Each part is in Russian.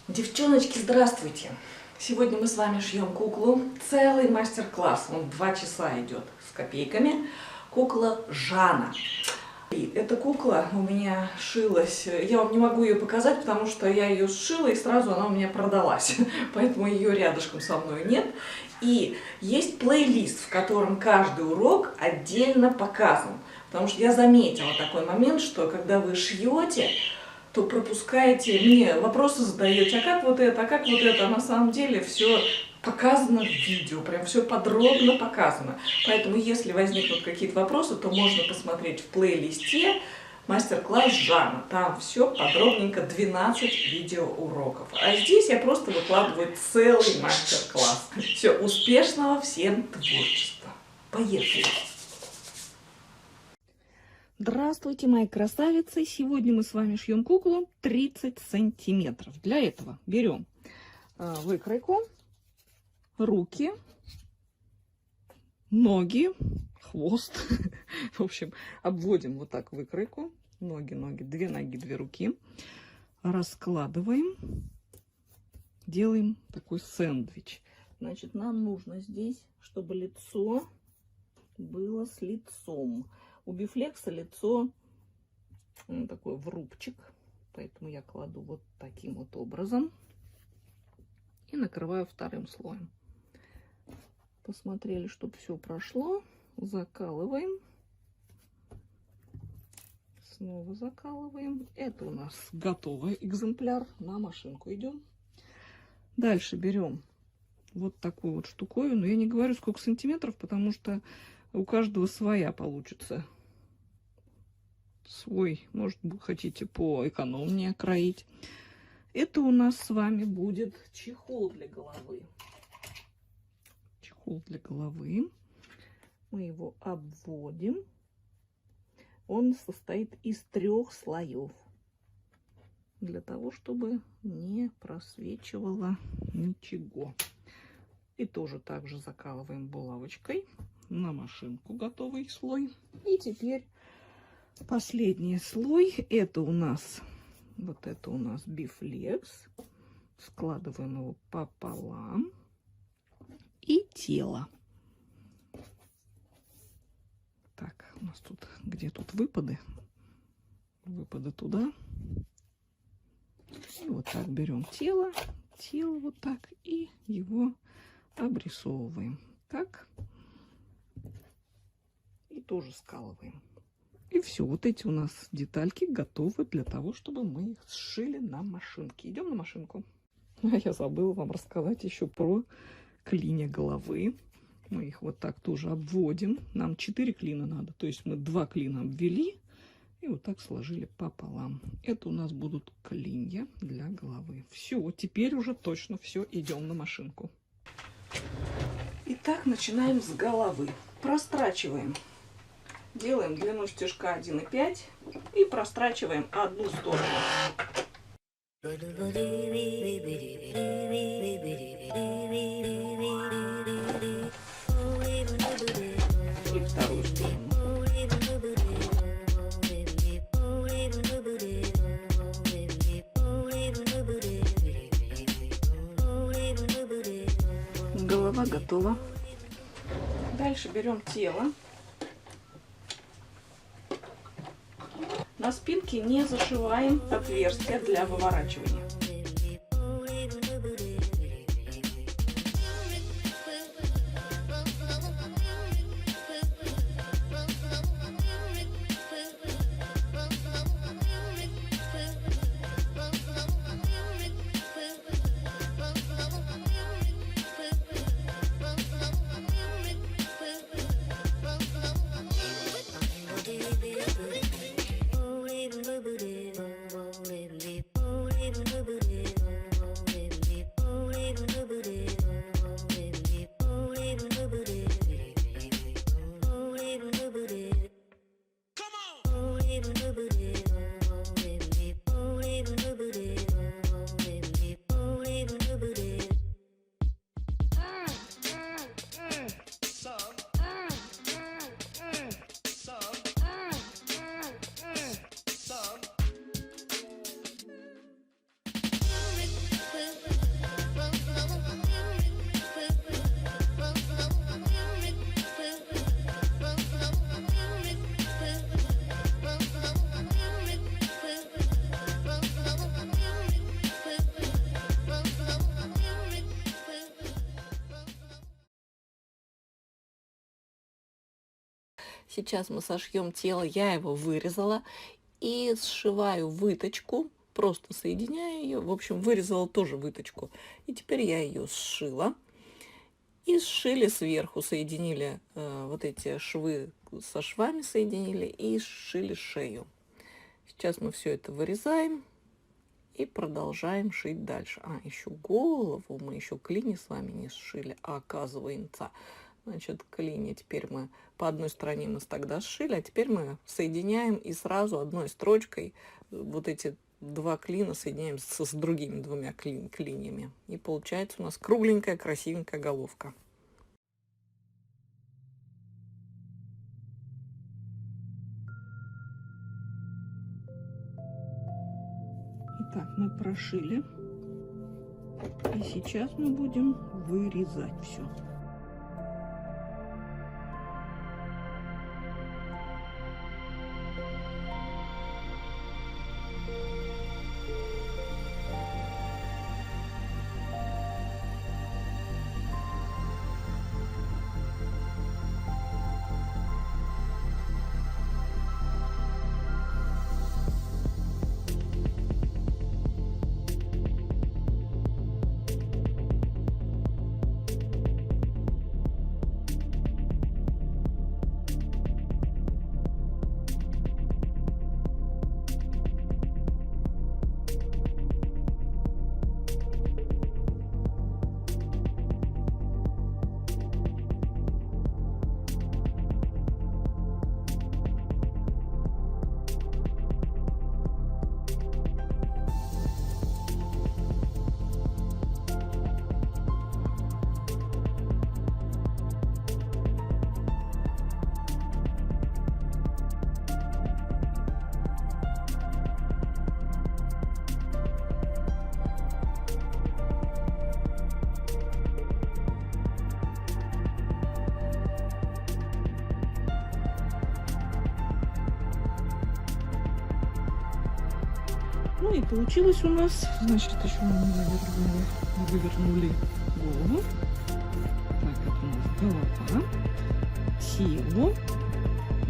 Девчоночки, здравствуйте! Сегодня мы с вами шьем куклу. Целый мастер-класс, он 2 часа идет с копейками. Кукла Жана. И эта кукла у меня шилась, я вам не могу ее показать, потому что я ее сшила и сразу она у меня продалась. Поэтому ее рядышком со мной нет. И есть плейлист, в котором каждый урок отдельно показан. Потому что я заметила такой момент, что когда вы шьете, то пропускаете, мне вопросы задаете, а как вот это, а на самом деле все показано в видео, прям все подробно показано. Поэтому, если возникнут какие-то вопросы, то можно посмотреть в плейлисте мастер-класс Жана. Там все подробненько, 12 видеоуроков. А здесь я просто выкладываю целый мастер-класс. Все, успешного всем творчества. Поехали! Здравствуйте, мои красавицы! Сегодня мы с вами шьем куклу 30 сантиметров. Для этого берем выкройку, руки, ноги, хвост. В общем, обводим вот так выкройку. Ноги, 2 ноги, 2 руки. Раскладываем. Делаем такой сэндвич. Значит, нам нужно здесь, чтобы лицо было с лицом. У бифлекса лицо такой врубчик, поэтому я кладу вот таким вот образом и накрываю вторым слоем. Посмотрели, чтобы все прошло, закалываем, снова закалываем. Это у нас готовый экземпляр, на машинку идем. Дальше берем вот такую вот штуковину. Я не говорю сколько сантиметров, потому что у каждого своя получится. Свой, может, вы хотите поэкономнее кроить. Это у нас с вами будет чехол для головы. Чехол для головы. Мы его обводим. Он состоит из 3 слоев. Для того, чтобы не просвечивало ничего. И тоже также закалываем булавочкой на машинку готовый слой. И теперь последний слой, это у нас бифлекс. Складываем его пополам. И тело. Так, у нас тут, где тут выпады? Выпады туда. И вот так берем тело вот так, и его обрисовываем. Так. И тоже скалываем. И все, вот эти у нас детальки готовы для того, чтобы мы их сшили на машинке. Идем на машинку. А я забыла вам рассказать еще про клинья головы. Мы их вот так тоже обводим. Нам 4 клина надо. То есть мы 2 клина обвели и вот так сложили пополам. Это у нас будут клинья для головы. Все, теперь уже точно все, идем на машинку. Итак, начинаем с головы. Прострачиваем. Делаем длину стежка 1,5 и прострачиваем одну сторону. И вторую сторону. Голова готова. Дальше берем тело. На спинке не зашиваем отверстия для выворачивания. Сейчас мы сошьем тело, я его вырезала и сшиваю выточку, просто соединяю ее. В общем, вырезала тоже выточку. И теперь я ее сшила. И сшили сверху, соединили вот эти швы со швами, соединили и сшили шею. Сейчас мы все это вырезаем и продолжаем шить дальше. Еще голову мы еще клини с вами не сшили, а оказывается. Значит, клини теперь мы по одной стороне мы тогда сшили, а теперь мы соединяем и сразу одной строчкой вот эти два клина соединяем с другими двумя клиньями. И получается у нас кругленькая, красивенькая головка. Итак, мы прошили. И сейчас мы будем вырезать все. Ну и получилось у нас, значит, еще мы вывернули голову. Так, это у нас голова, тело,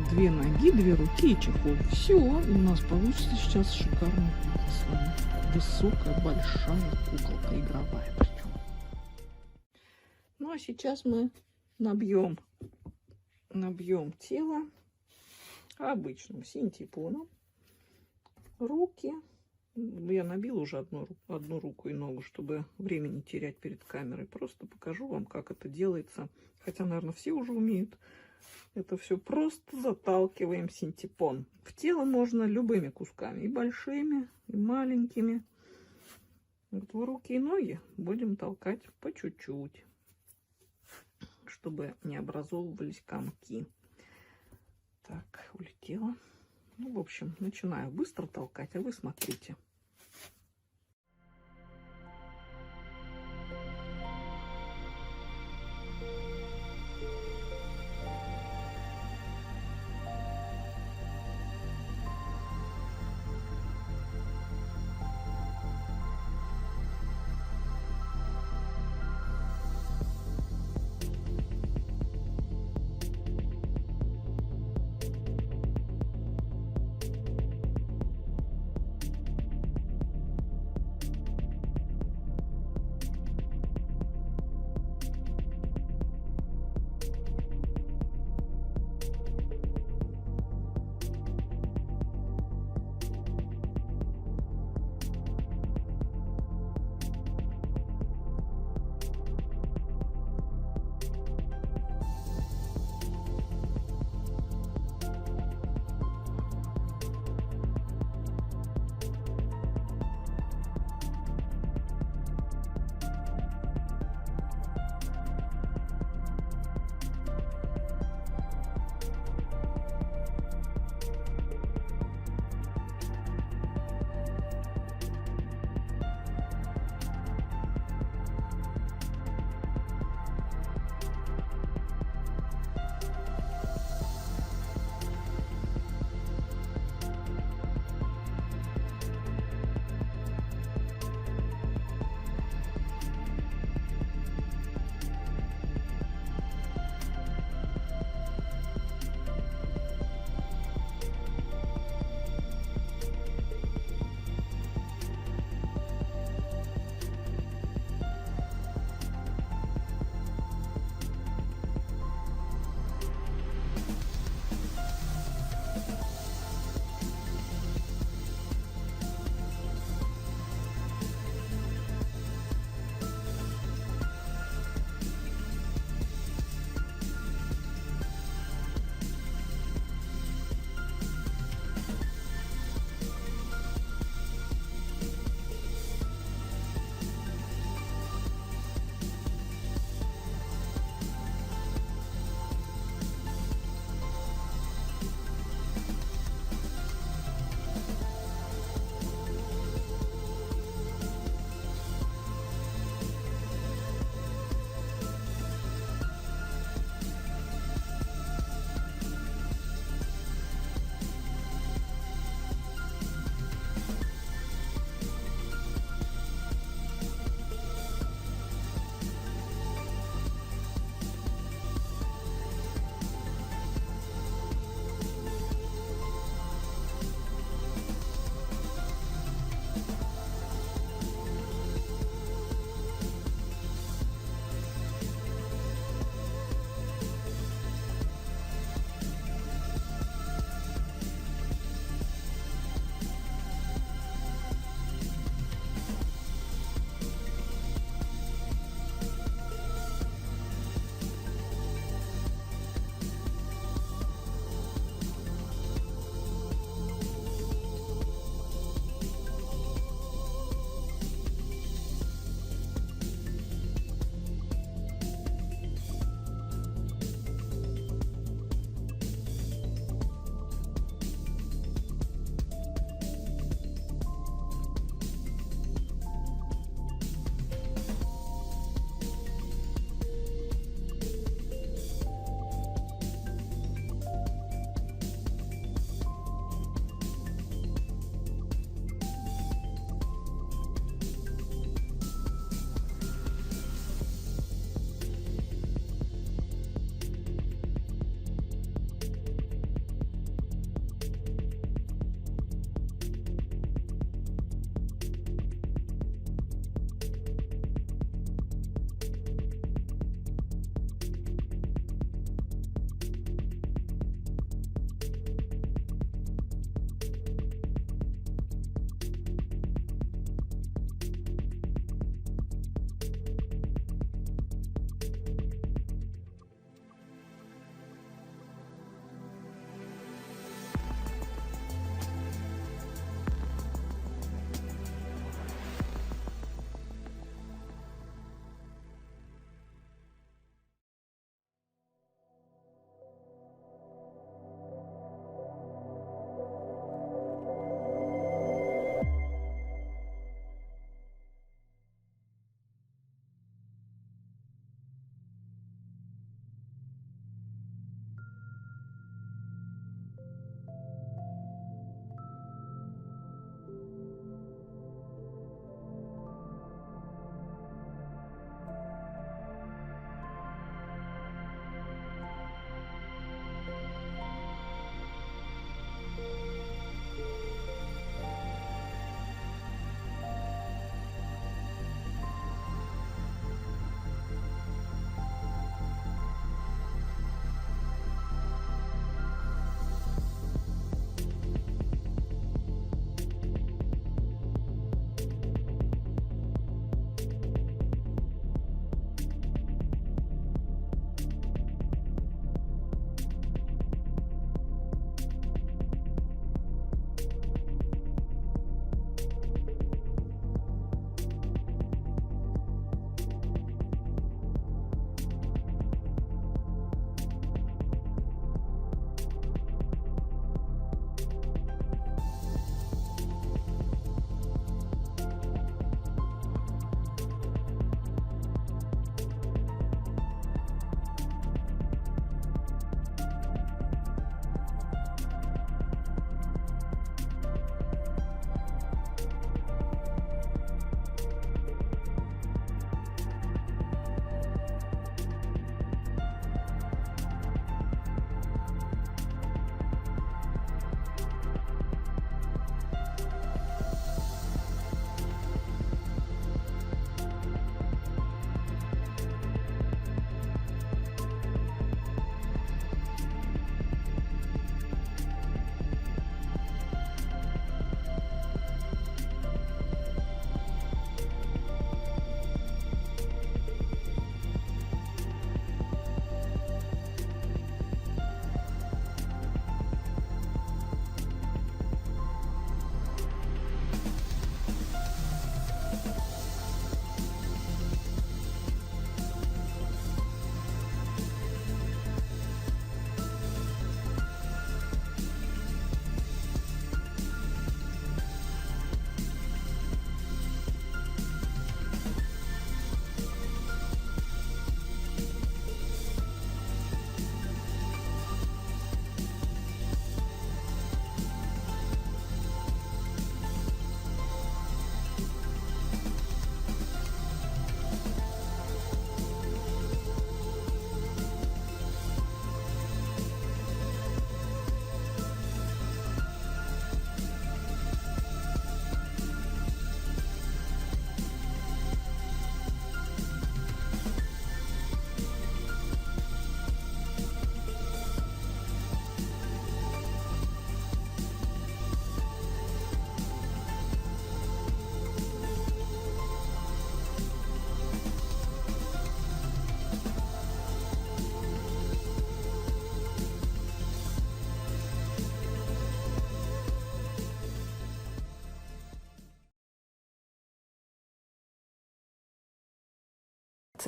две ноги, две руки и чехол. Все, и у нас получится сейчас шикарная кукла с вами. Высокая, большая куколка, игровая причем. Ну а сейчас мы набьем тело обычным синтепоном. Руки. Я набила уже одну руку и ногу, чтобы времени терять перед камерой. Просто покажу вам, как это делается. Хотя, наверное, все уже умеют. Это все просто заталкиваем синтепон. В тело можно любыми кусками. И большими, и маленькими. Вот в руки и ноги будем толкать по чуть-чуть, чтобы не образовывались комки. Так, улетела. Ну, в общем, начинаю быстро толкать, а вы смотрите.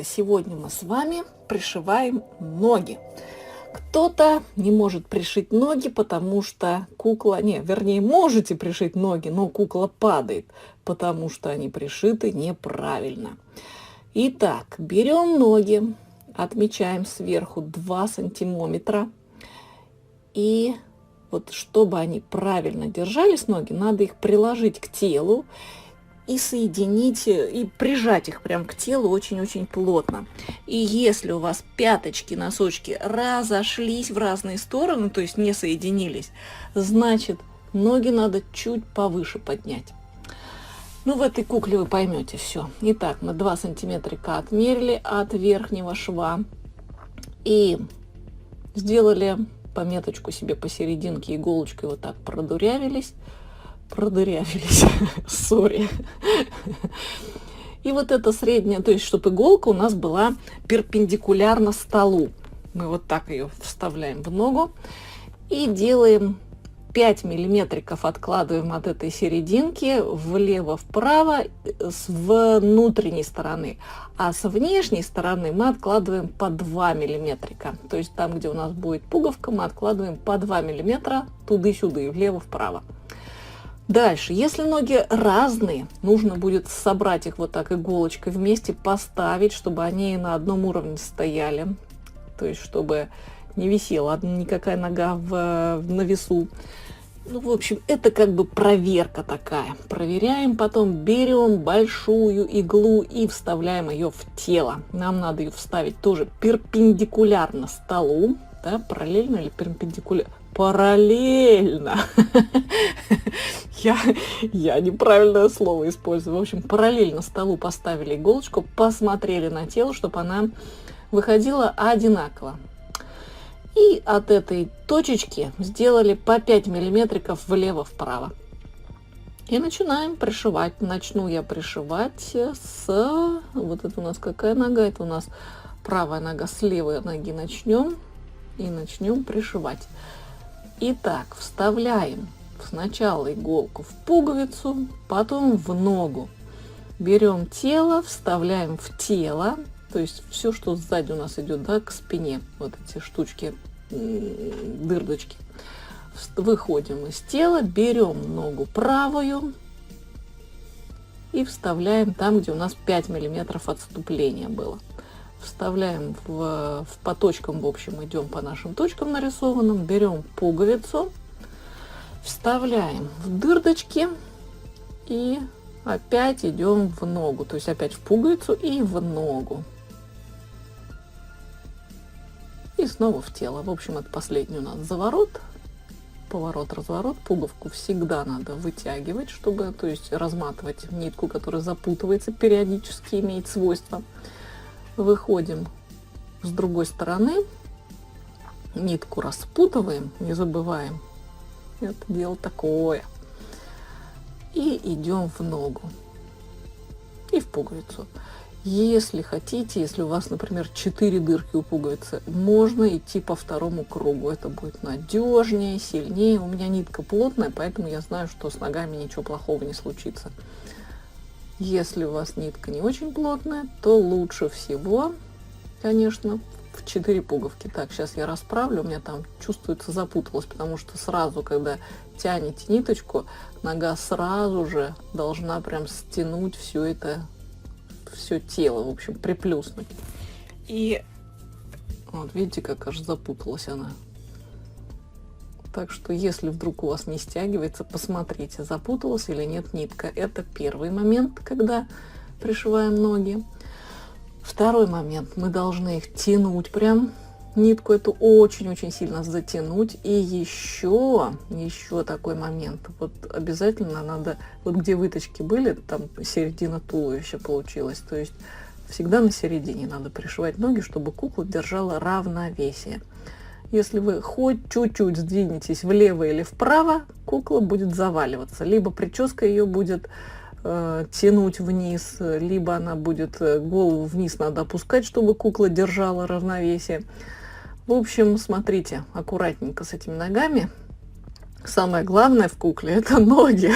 Сегодня мы с вами пришиваем ноги. Кто-то не может пришить ноги, потому что кукла... вернее, можете пришить ноги, но кукла падает, потому что они пришиты неправильно. Итак, берем ноги, отмечаем сверху 2 сантиметра. И вот чтобы они правильно держались, ноги, надо их приложить к телу и соединить, и прижать их прям к телу очень-очень плотно. И если у вас пяточки, носочки разошлись в разные стороны, то есть не соединились, значит, ноги надо чуть повыше поднять. Ну, в этой кукле вы поймете все. Итак, мы 2 сантиметрика отмерили от верхнего шва и сделали пометочку себе посерединке, иголочкой вот так продырявились, сори. И вот это средняя, то есть чтобы иголка у нас была перпендикулярна столу. Мы вот так ее вставляем в ногу и делаем 5 миллиметриков, откладываем от этой серединки влево-вправо с внутренней стороны, а с внешней стороны мы откладываем по 2 миллиметрика. То есть там, где у нас будет пуговка, мы откладываем по 2 миллиметра туда-сюда и влево-вправо. Дальше, если ноги разные, нужно будет собрать их вот так иголочкой вместе, поставить, чтобы они на одном уровне стояли. То есть, чтобы не висела никакая нога на весу. Ну, в общем, это как бы проверка такая. Проверяем, потом берем большую иглу и вставляем ее в тело. Нам надо ее вставить тоже перпендикулярно столу. Да, параллельно или перпендикулярно? Параллельно. Я неправильное слово использую. В общем, параллельно столу поставили иголочку, посмотрели на тело, чтобы она выходила одинаково. И от этой точечки сделали по 5 миллиметриков влево-вправо. И начинаем пришивать. Начну я пришивать с... Вот это у нас какая нога? Это у нас правая нога. С левой ноги начнем. И начнем пришивать. Итак, вставляем сначала иголку в пуговицу, потом в ногу. Берем тело, вставляем в тело, то есть все, что сзади у нас идет, да, к спине, вот эти штучки, дырочки. Выходим из тела, берем ногу правую и вставляем там, где у нас 5 миллиметров отступления было. Вставляем по точкам, в общем, идем по нашим точкам нарисованным, берем пуговицу, вставляем в дырочки и опять идем в ногу, то есть опять в пуговицу и в ногу. И снова в тело. В общем, это последний у нас заворот, поворот, разворот. Пуговку всегда надо вытягивать, чтобы, то есть разматывать нитку, которая запутывается, периодически имеет свойство. Выходим с другой стороны, нитку распутываем, не забываем, это дело такое, и идем в ногу и в пуговицу. Если хотите, если у вас, например, 4 дырки у пуговицы, можно идти по второму кругу, это будет надежнее, сильнее. У меня нитка плотная, поэтому я знаю, что с ногами ничего плохого не случится. Если у вас нитка не очень плотная, то лучше всего, конечно, в 4 пуговки. Так, сейчас я расправлю, у меня там чувствуется запуталось, потому что сразу, когда тянете ниточку, нога сразу же должна прям стянуть все это, все тело, в общем, приплюснуть. И вот видите, как аж запуталась она. Так что, если вдруг у вас не стягивается, посмотрите, запуталась или нет нитка. Это первый момент, когда пришиваем ноги. Второй момент. Мы должны их тянуть прям, нитку эту очень-очень сильно затянуть. И еще такой момент. Вот обязательно надо, вот где выточки были, там середина туловища получилась. То есть всегда на середине надо пришивать ноги, чтобы кукла держала равновесие. Если вы хоть чуть-чуть сдвинетесь влево или вправо, кукла будет заваливаться. Либо прическа ее будет тянуть вниз, либо она будет голову вниз надо опускать, чтобы кукла держала равновесие. В общем, смотрите аккуратненько с этими ногами. Самое главное в кукле — это ноги,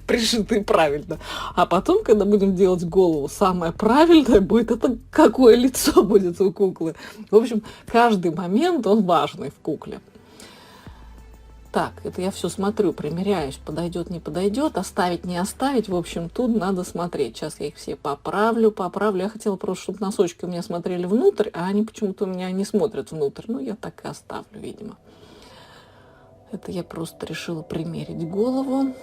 пришиты правильно. А потом, когда будем делать голову, самое правильное будет — это какое лицо будет у куклы. В общем, каждый момент, он важный в кукле. Так, это я все смотрю, примеряюсь, подойдет, не подойдет, оставить, не оставить. В общем, тут надо смотреть. Сейчас я их все поправлю. Я хотела просто, чтобы носочки у меня смотрели внутрь, а они почему-то у меня не смотрят внутрь. Ну, я так и оставлю, видимо. Это я просто решила примерить голову.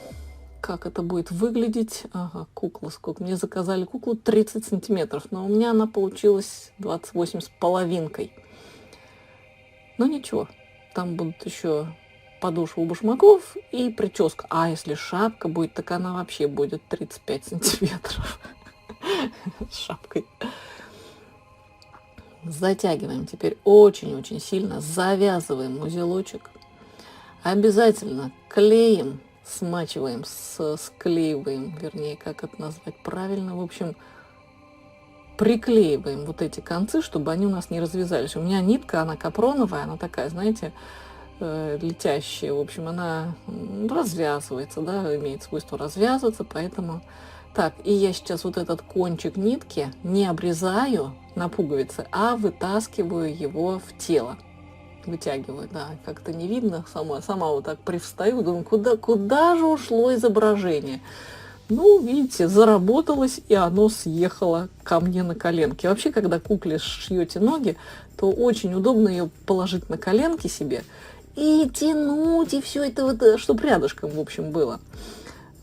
Как это будет выглядеть? Ага, кукла сколько? Мне заказали куклу 30 сантиметров, но у меня она получилась 28 с половинкой. Но ничего, там будут еще подошва у башмаков и прическа. А если шапка будет, так она вообще будет 35 сантиметров с шапкой. Затягиваем теперь очень-очень сильно, завязываем узелочек. Обязательно клеим, смачиваем, склеиваем, вернее, как это назвать правильно. В общем, приклеиваем вот эти концы, чтобы они у нас не развязались. У меня нитка, она капроновая, она такая, знаете, летящая. В общем, она развязывается, да, имеет свойство развязываться, поэтому... Так, и я сейчас вот этот кончик нитки не обрезаю на пуговицы, а вытаскиваю его в тело. Вытягиваю, да, как-то не видно, сама вот так привстаю, думаю, куда же ушло изображение? Ну, видите, заработалось, и оно съехало ко мне на коленки. Вообще, когда кукле шьете ноги, то очень удобно ее положить на коленки себе и тянуть, и все это вот, чтобы рядышком, в общем, было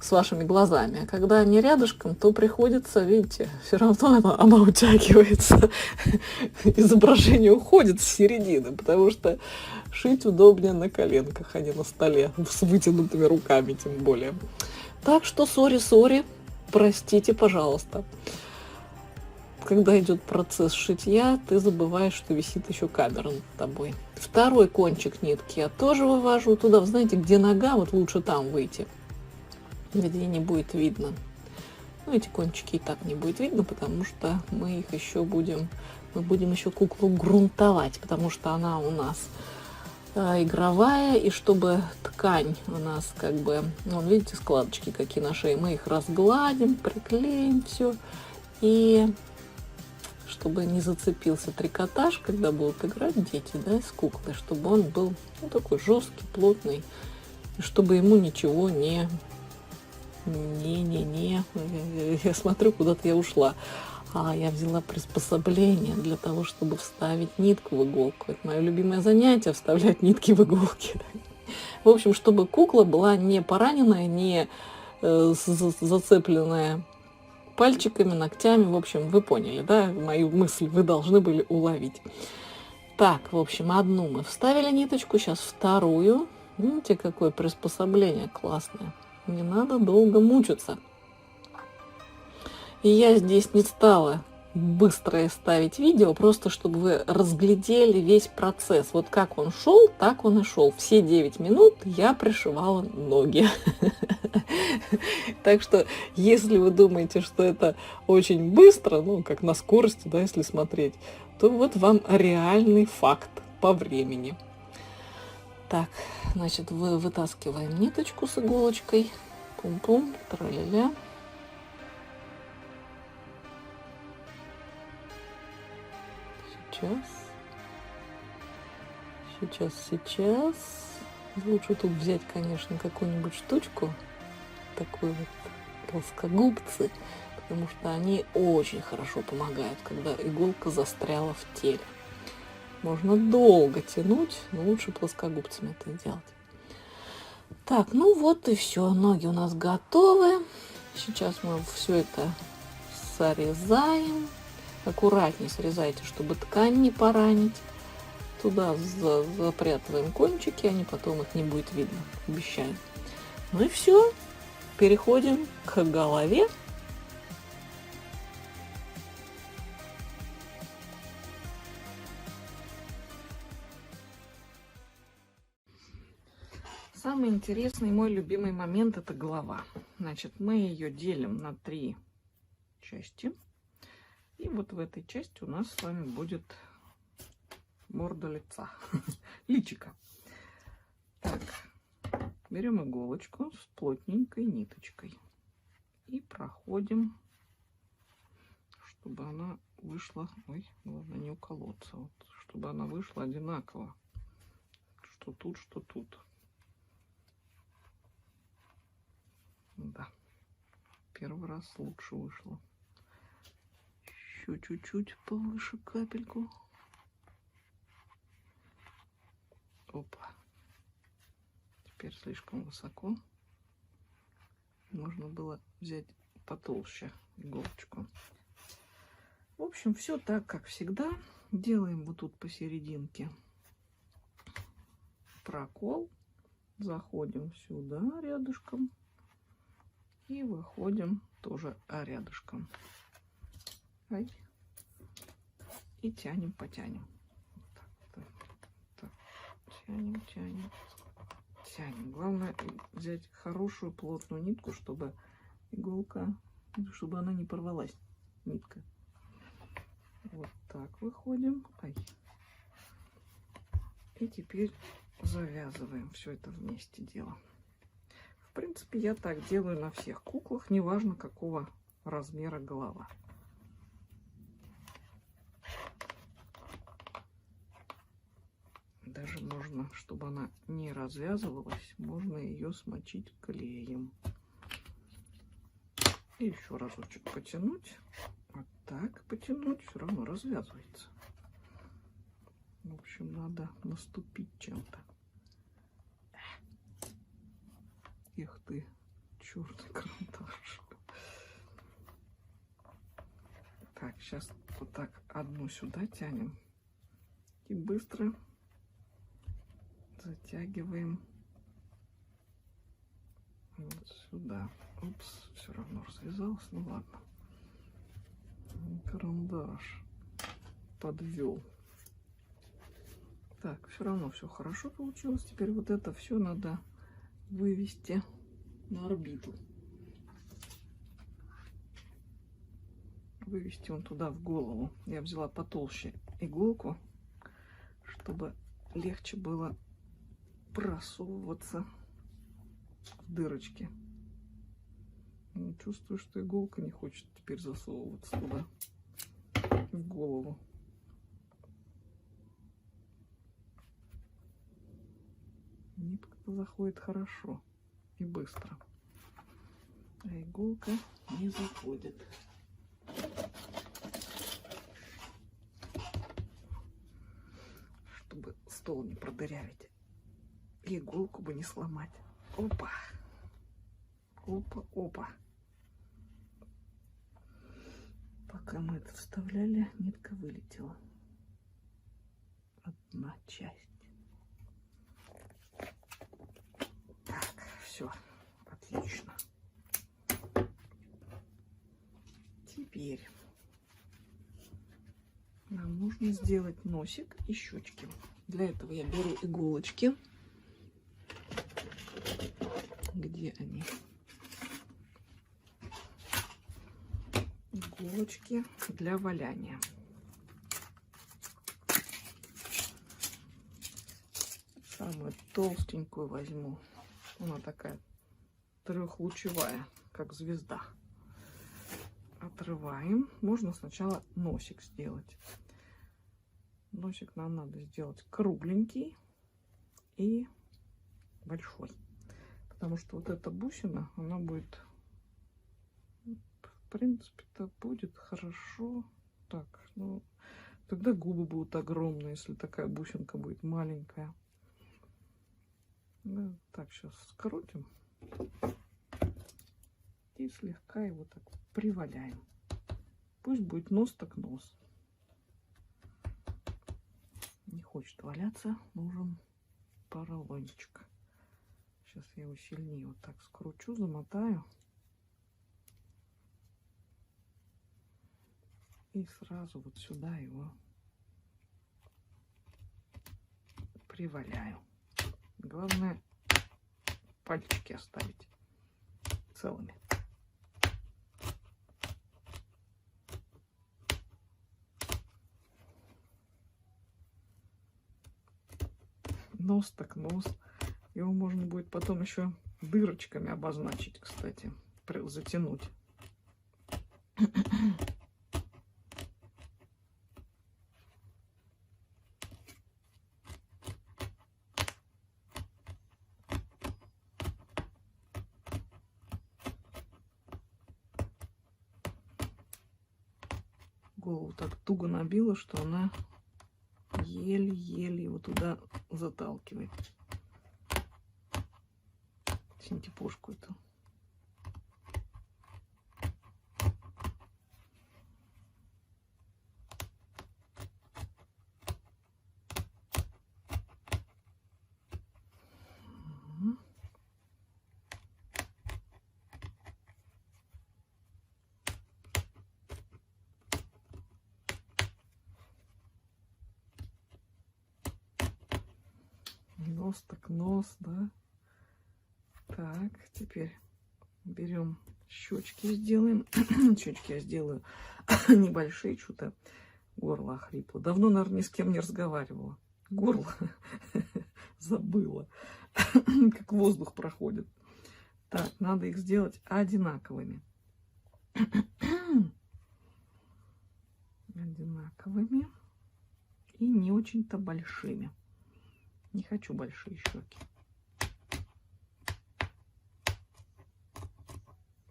с вашими глазами. А когда они рядышком, то приходится, видите, все равно она утягивается. Изображение уходит с середины, потому что шить удобнее на коленках, а не на столе, с вытянутыми руками тем более. Так что сори, простите, пожалуйста. Когда идет процесс шитья, ты забываешь, что висит еще камера над тобой. Второй кончик нитки я тоже вывожу туда, знаете, где нога, вот лучше там выйти, где не будет видно. Ну, эти кончики и так не будет видно, потому что мы будем еще куклу грунтовать, потому что она у нас игровая, и чтобы ткань у нас как бы, вон, видите, складочки какие на шее, мы их разгладим, приклеим все, и чтобы не зацепился трикотаж, когда будут играть дети, да, с куклой, чтобы он был, ну, такой жесткий, плотный, и чтобы ему ничего не, я смотрю, куда-то я ушла. А я взяла приспособление для того, чтобы вставить нитку в иголку. Это мое любимое занятие — вставлять нитки в иголки. В общем, чтобы кукла была не пораненная, не зацепленная пальчиками, ногтями. В общем, вы поняли, да? Мою мысль вы должны были уловить. Так, в общем, одну мы вставили ниточку, сейчас вторую. Видите, какое приспособление классное. Не надо долго мучиться. И я здесь не стала быстро ставить видео, просто чтобы вы разглядели весь процесс. Вот как он шел, так он и шел. Все 9 минут я пришивала ноги. Так что, если вы думаете, что это очень быстро, ну, как на скорости, да, если смотреть, то вот вам реальный факт по времени. Так, значит, вытаскиваем ниточку с иголочкой. Пум-пум, тра-ля-ля. Сейчас. Лучше тут взять, конечно, какую-нибудь штучку, такую вот плоскогубцы, потому что они очень хорошо помогают, когда иголка застряла в теле. Можно долго тянуть, но лучше плоскогубцами это делать. Так, ну вот и все. Ноги у нас готовы. Сейчас мы все это срезаем. Аккуратнее срезайте, чтобы ткань не поранить. Туда запрятываем кончики, они потом их не будет видно, обещаю. Ну и все. Переходим к голове. Самый интересный, мой любимый момент — это голова. Значит, мы ее делим на 3 части. И вот в этой части у нас с вами будет морда лица, личико. Так, Берем иголочку с плотненькой ниточкой и проходим, чтобы она вышла, ой, главное не уколоться, вот, чтобы она вышла одинаково, что тут, что тут. Да, первый раз лучше вышло. Еще чуть-чуть повыше капельку. Опа. Теперь слишком высоко. Можно было взять потолще иголочку. В общем, все так, как всегда. Делаем вот тут посерединке прокол. Заходим сюда рядышком. И выходим тоже рядышком. Ай. И тянем, потянем. Так, так, так. Тянем, тянем. Тянем. Главное взять хорошую плотную нитку, чтобы иголка, чтобы она не порвалась, нитка. Вот так выходим. Ай. И теперь завязываем все это вместе дело. В принципе, я так делаю на всех куклах, неважно какого размера голова. Даже можно, чтобы она не развязывалась, можно ее смочить клеем. И еще разочек потянуть. Вот так потянуть, все равно развязывается. В общем, надо наступить чем-то. Эх ты, черный карандаш. Так, сейчас вот так одну сюда тянем. И быстро затягиваем вот сюда. Упс, все равно развязалось. Ну ладно. Карандаш подвел. Так, все равно все хорошо получилось. Теперь вот это все надо вывести на орбиту. Вывести он туда в голову. Я взяла потолще иголку, чтобы легче было просовываться в дырочки. Но чувствую, что иголка не хочет теперь засовываться туда, в голову. Нитка заходит хорошо и быстро, а иголка не заходит. Чтобы стол не продырявить, и иголку бы не сломать. Опа, опа, опа. Пока мы это вставляли, нитка вылетела. Одна часть. Так, все, отлично. Теперь нам нужно сделать носик и щечки. Для этого я беру иголочки. Где они? Иголочки для валяния. Самую толстенькую возьму. Она такая трехлучевая, как звезда. Отрываем. Можно сначала носик сделать. Носик нам надо сделать кругленький и большой. Потому что вот эта бусина, она будет, в принципе-то, будет хорошо. Так, ну, тогда губы будут огромные, если такая бусинка будет маленькая. Да, так, сейчас скрутим. И слегка его так приваляем. Пусть будет нос так нос. Не хочет валяться, нужен поролончик. Сейчас я его сильнее вот так скручу, замотаю. И сразу вот сюда его приваляю. Главное пальчики оставить целыми. Нос так нос. Его можно будет потом еще дырочками обозначить, кстати, затянуть. Голову так туго набила, что она еле-еле его туда заталкивает. Синтепошку эту. Нос так нос, да. Так, теперь берем щечки, сделаем. Щечки я сделаю небольшие, что-то горло охрипло. Давно, наверное, ни с кем не разговаривала. Горло забыла, как воздух проходит. Так, надо их сделать одинаковыми. Одинаковыми и не очень-то большими. Не хочу большие щеки.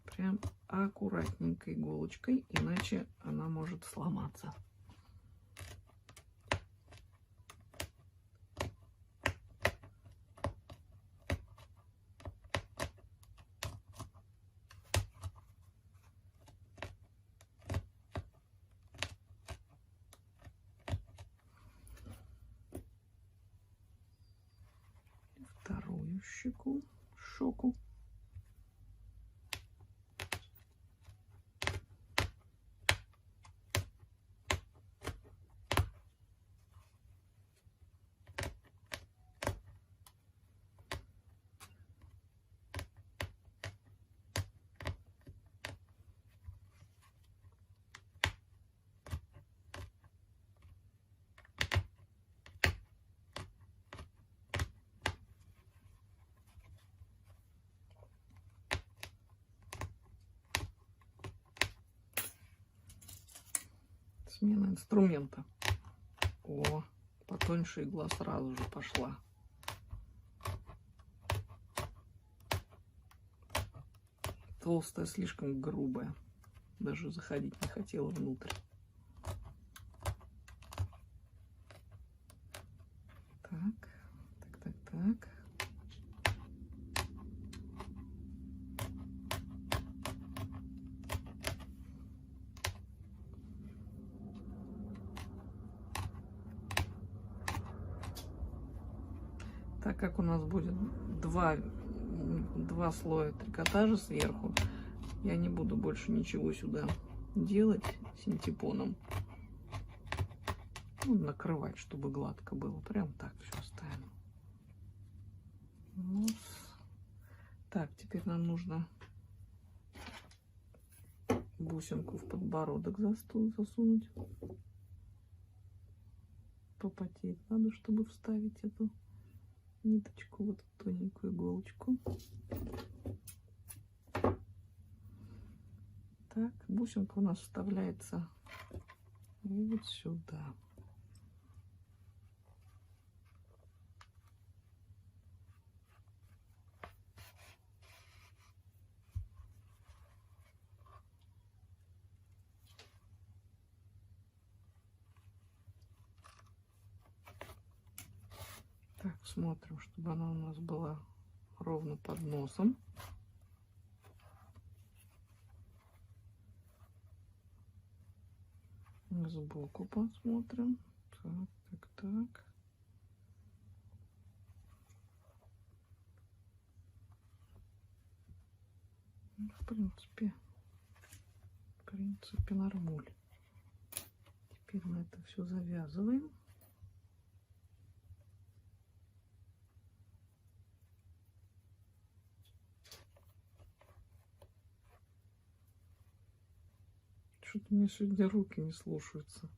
Прям аккуратненько иголочкой, иначе она может сломаться. Вторую щеку. Смена инструмента. О, потоньше игла сразу же пошла. Толстая, слишком грубая. Даже заходить не хотела внутрь. Так. Так как у нас будет два слоя трикотажа сверху, я не буду больше ничего сюда делать синтепоном. Ну, накрывать, чтобы гладко было. Прям так все оставим. Вот. Так, теперь нам нужно бусинку в подбородок засунуть. Попотеть надо, чтобы вставить эту ниточку, вот эту тоненькую иголочку. Так, бусинка у нас вставляется вот сюда. Так, смотрим, чтобы она у нас была ровно под носом. Сбоку посмотрим. Так. В принципе, нормуль. Теперь мы это все завязываем. Что-то мне сегодня руки не слушаются.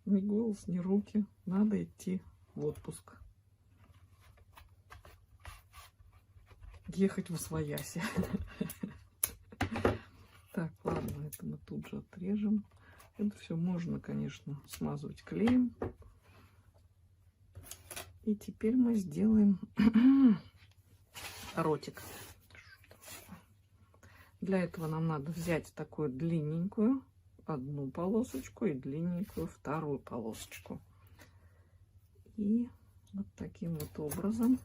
Ни голос, ни руки. Надо идти в отпуск. ехать в освояси. Так, ладно, это мы тут же отрежем. Это все можно, конечно, смазывать клеем. И теперь мы сделаем ротик. Для этого нам надо взять такую длинненькую одну полосочку и длинненькую вторую полосочку. И вот таким вот образом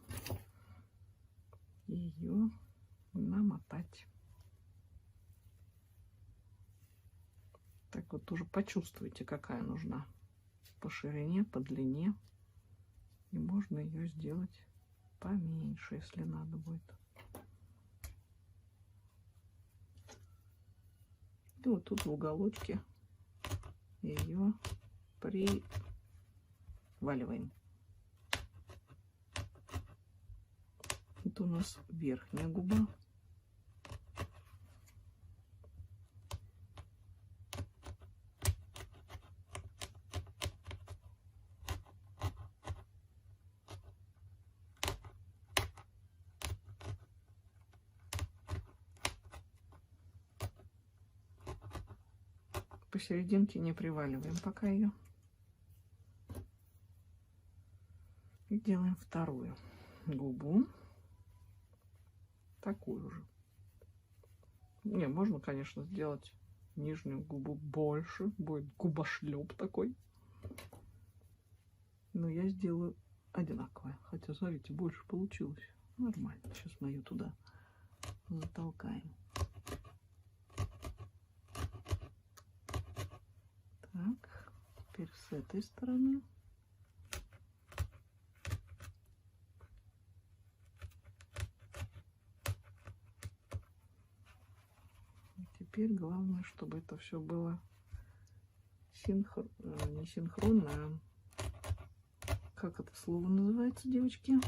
ее намотать. Так вот уже почувствуйте, какая нужна по ширине, по длине. И можно ее сделать поменьше, если надо будет. И вот тут в уголочке ее приваливаем. Это у нас верхняя губа. Посерединке не приваливаем пока ее. И делаем вторую губу. Такую же. Не, можно, конечно, сделать нижнюю губу больше. Будет губошлеп такой. Но я сделаю одинаковое. Хотя, смотрите, больше получилось. Нормально. Сейчас мы ее туда затолкаем. Так, теперь с этой стороны. И теперь главное, чтобы это все было не синхронно, а как это слово называется, девочки?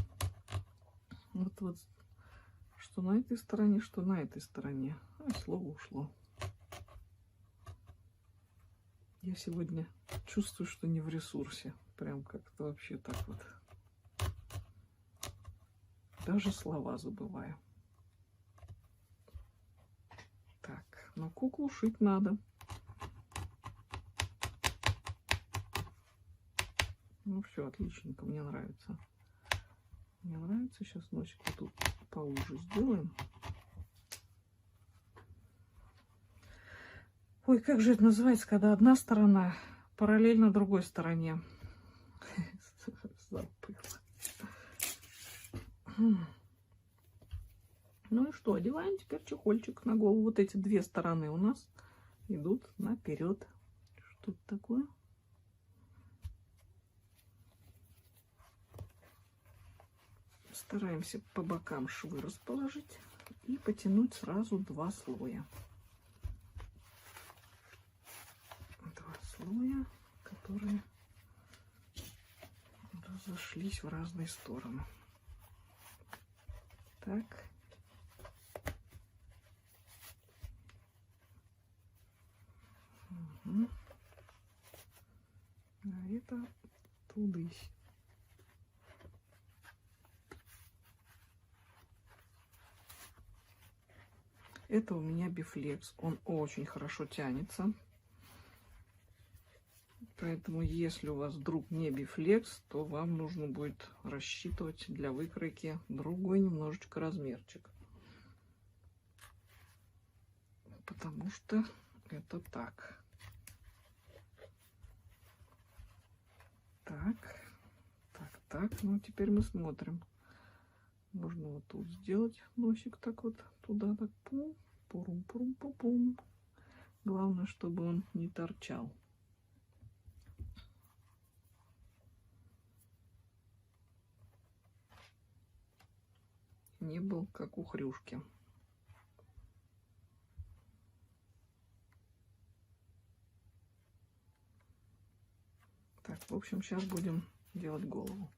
Вот, что на этой стороне, что на этой стороне. А слово ушло. Я сегодня чувствую, что не в ресурсе. Прям как-то вообще так вот. Даже слова забываю. Так, но куклу шить надо. Ну все, отличненько, мне нравится. Мне нравится. Сейчас носик вот тут поуже сделаем. Ой, как же это называется, когда одна сторона параллельно другой стороне? Забыла. Ну и что, одеваем теперь чехольчик на голову. Вот эти две стороны у нас идут наперед. Что это такое? Стараемся по бокам швы расположить и потянуть сразу два слоя. Слоя, которые разошлись в разные стороны. Так. Угу. А это тудысь. Это у меня бифлекс. Он очень хорошо тянется. Поэтому, если у вас вдруг не бифлекс, то вам нужно будет рассчитывать для выкройки другой немножечко размерчик. Потому что это так. Так. Ну, теперь мы смотрим. Можно вот тут сделать носик так вот, туда так, пум, пурум, пурум, пум. Главное, чтобы он не торчал. Не был как у хрюшки. Так, в общем, сейчас будем делать голову.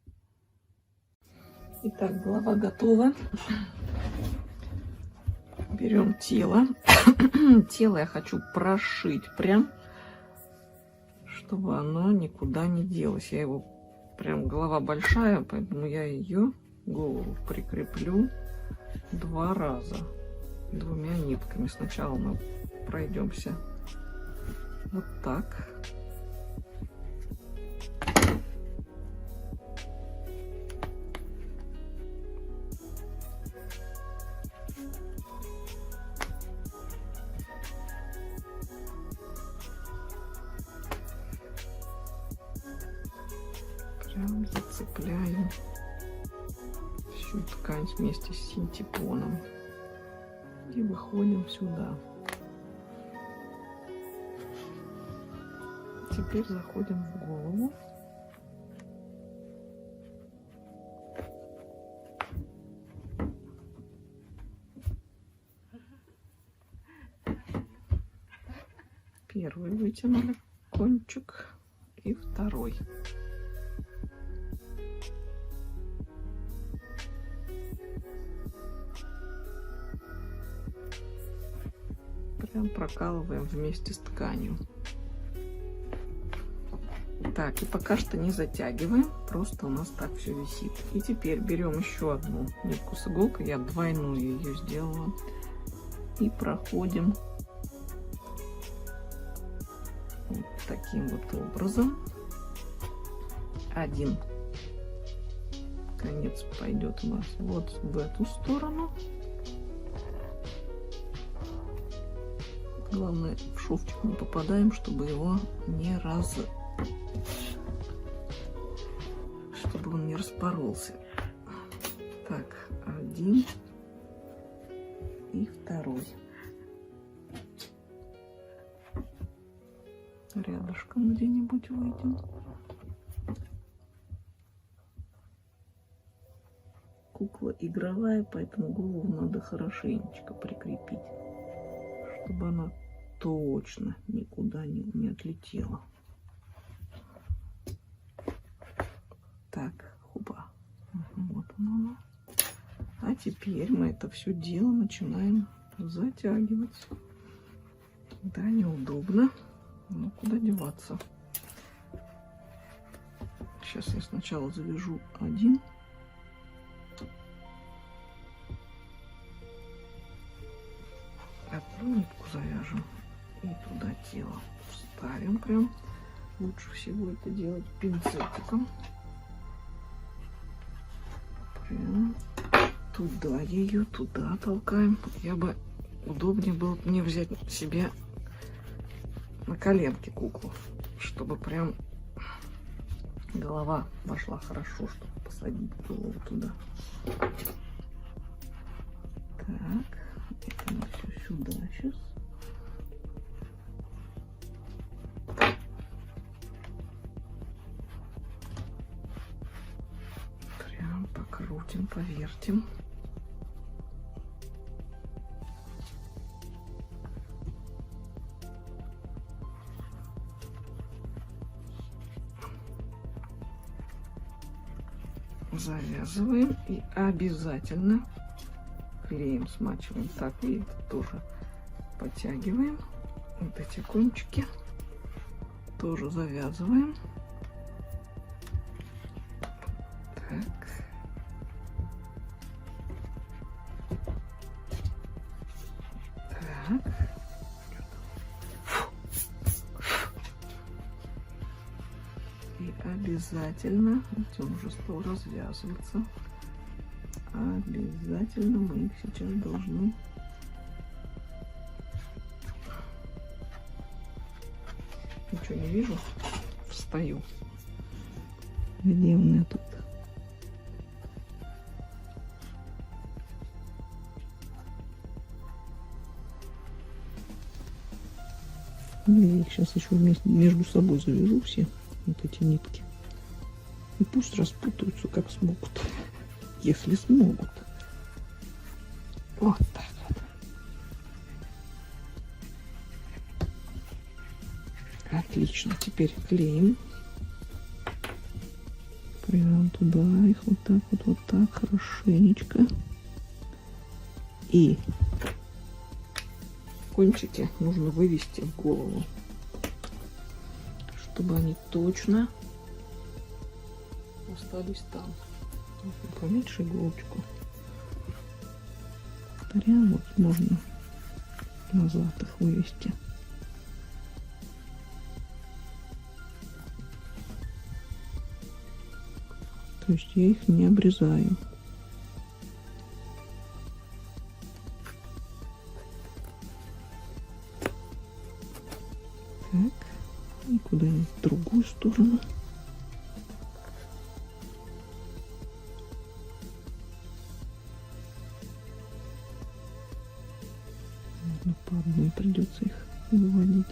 Итак, голова готова. Берем тело. Тело я хочу прошить прям, чтобы оно никуда не делось. Я его прям, голова большая, поэтому я ее голову прикреплю 2 раза 2 нитками. Сначала мы пройдемся вот так. Прям зацепляем всю ткань вместе с синтепоном и выходим сюда. Теперь заходим в голову. Первый вытянули кончик и второй. Прям прокалываем вместе с тканью. Так, и пока что не затягиваем, просто у нас так все висит. И теперь берем еще одну нитку с иголкой, я двойную ее сделала, и проходим вот таким вот образом. Один конец пойдет у нас вот в эту сторону. Главное, в шовчик не попадаем, чтобы его не чтобы он не распоролся. Так, один и второй. Рядышком где-нибудь выйдем. Кукла игровая, поэтому голову надо хорошенечко прикрепить, чтобы она точно никуда не отлетела. Так, хуба. Вот оно. А теперь мы это все дело начинаем затягивать. Да, неудобно. Но куда деваться? Сейчас я сначала завяжу один. Одну нитку завяжем и туда тело вставим прям. Лучше всего это делать пинцетиком. Прям туда ее, туда толкаем. Я бы удобнее было мне взять себе на коленки куклу, чтобы прям голова вошла хорошо, чтобы посадить голову туда. Так, это мы все сюда сейчас. Прям покрутим, повертим. Завязываем и обязательно клеем смачиваем. Так, и это тоже подтягиваем. Вот эти кончики тоже завязываем. Так. Так. И обязательно, видите, он уже стал развязываться. Обязательно мы их сейчас должны ничего не вижу, встаю. Где у меня тут? Я их сейчас еще вместе между собой завяжу все вот эти нитки. И пусть распутаются как смогут. Если смогут. Вот так вот. Отлично. Теперь клеим. Прям туда их вот так хорошенечко. И кончики нужно вывести в голову, чтобы они точно остались там. Поменьше иголочку. повторя, вот можно назад их вывести. То есть я их не обрезаю. Так, и куда-нибудь в другую сторону. Наверное, по одной придется их выводить.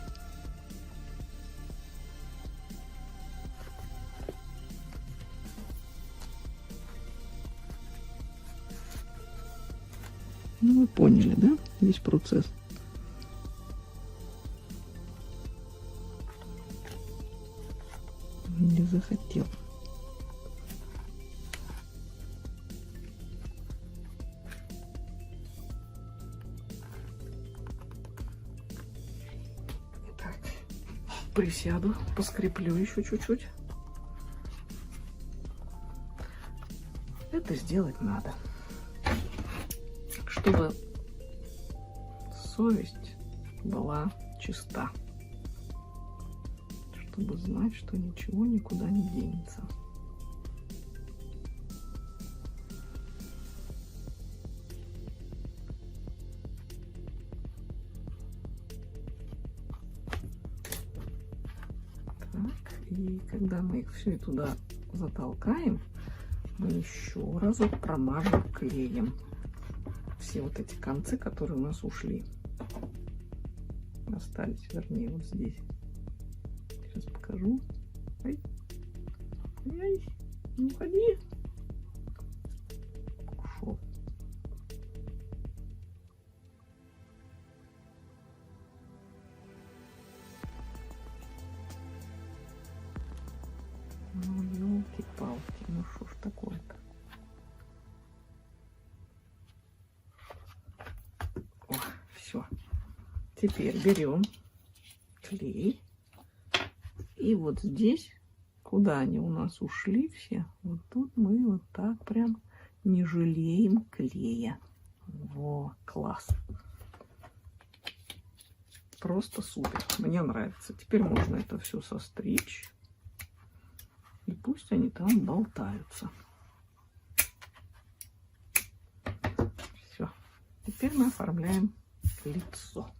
Ну, вы поняли, да, весь процесс? Не захотел. Так, присяду, поскреплю еще чуть-чуть. Это сделать надо, чтобы совесть была чиста, чтобы знать, что ничего никуда не денется. Так, и когда мы их все туда затолкаем, мы еще разок промажем клеем все вот эти концы, которые у нас ушли. Остались, вернее, вот здесь. Сейчас покажу. Ой. Ай, не уходи. Ушел. Ну, елки-палки, ну что ж такое-то? О, все. Теперь берем клей. И вот здесь, куда они у нас ушли все, вот тут мы вот так прям не жалеем клея. Во, класс. Просто супер. Мне нравится. Теперь можно это все состричь. И пусть они там болтаются. Все. Теперь мы оформляем лицо.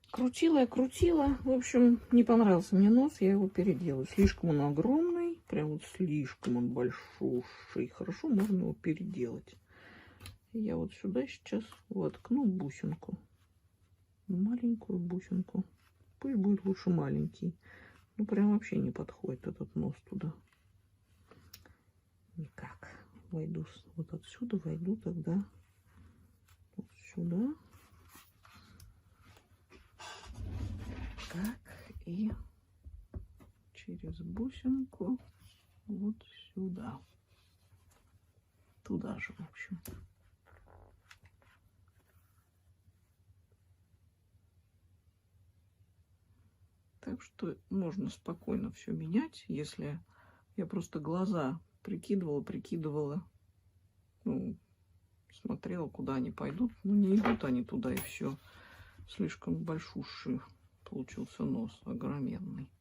Крутила я, крутила. В общем, не понравился мне нос, я его переделаю. Слишком он огромный, прям вот слишком он большущий. Хорошо, можно его переделать. Я вот сюда сейчас воткну бусинку. Маленькую бусинку. Пусть будет лучше маленький. Ну, прям вообще не подходит этот нос туда. Никак. Войду вот отсюда, войду тогда вот сюда. Так, и через бусинку вот сюда. Туда же, в общем. Так что можно спокойно все менять, если я просто глаза прикидывала, ну, смотрела, куда они пойдут. Ну, не идут они туда, и все. Слишком большущий получился нос, огроменный.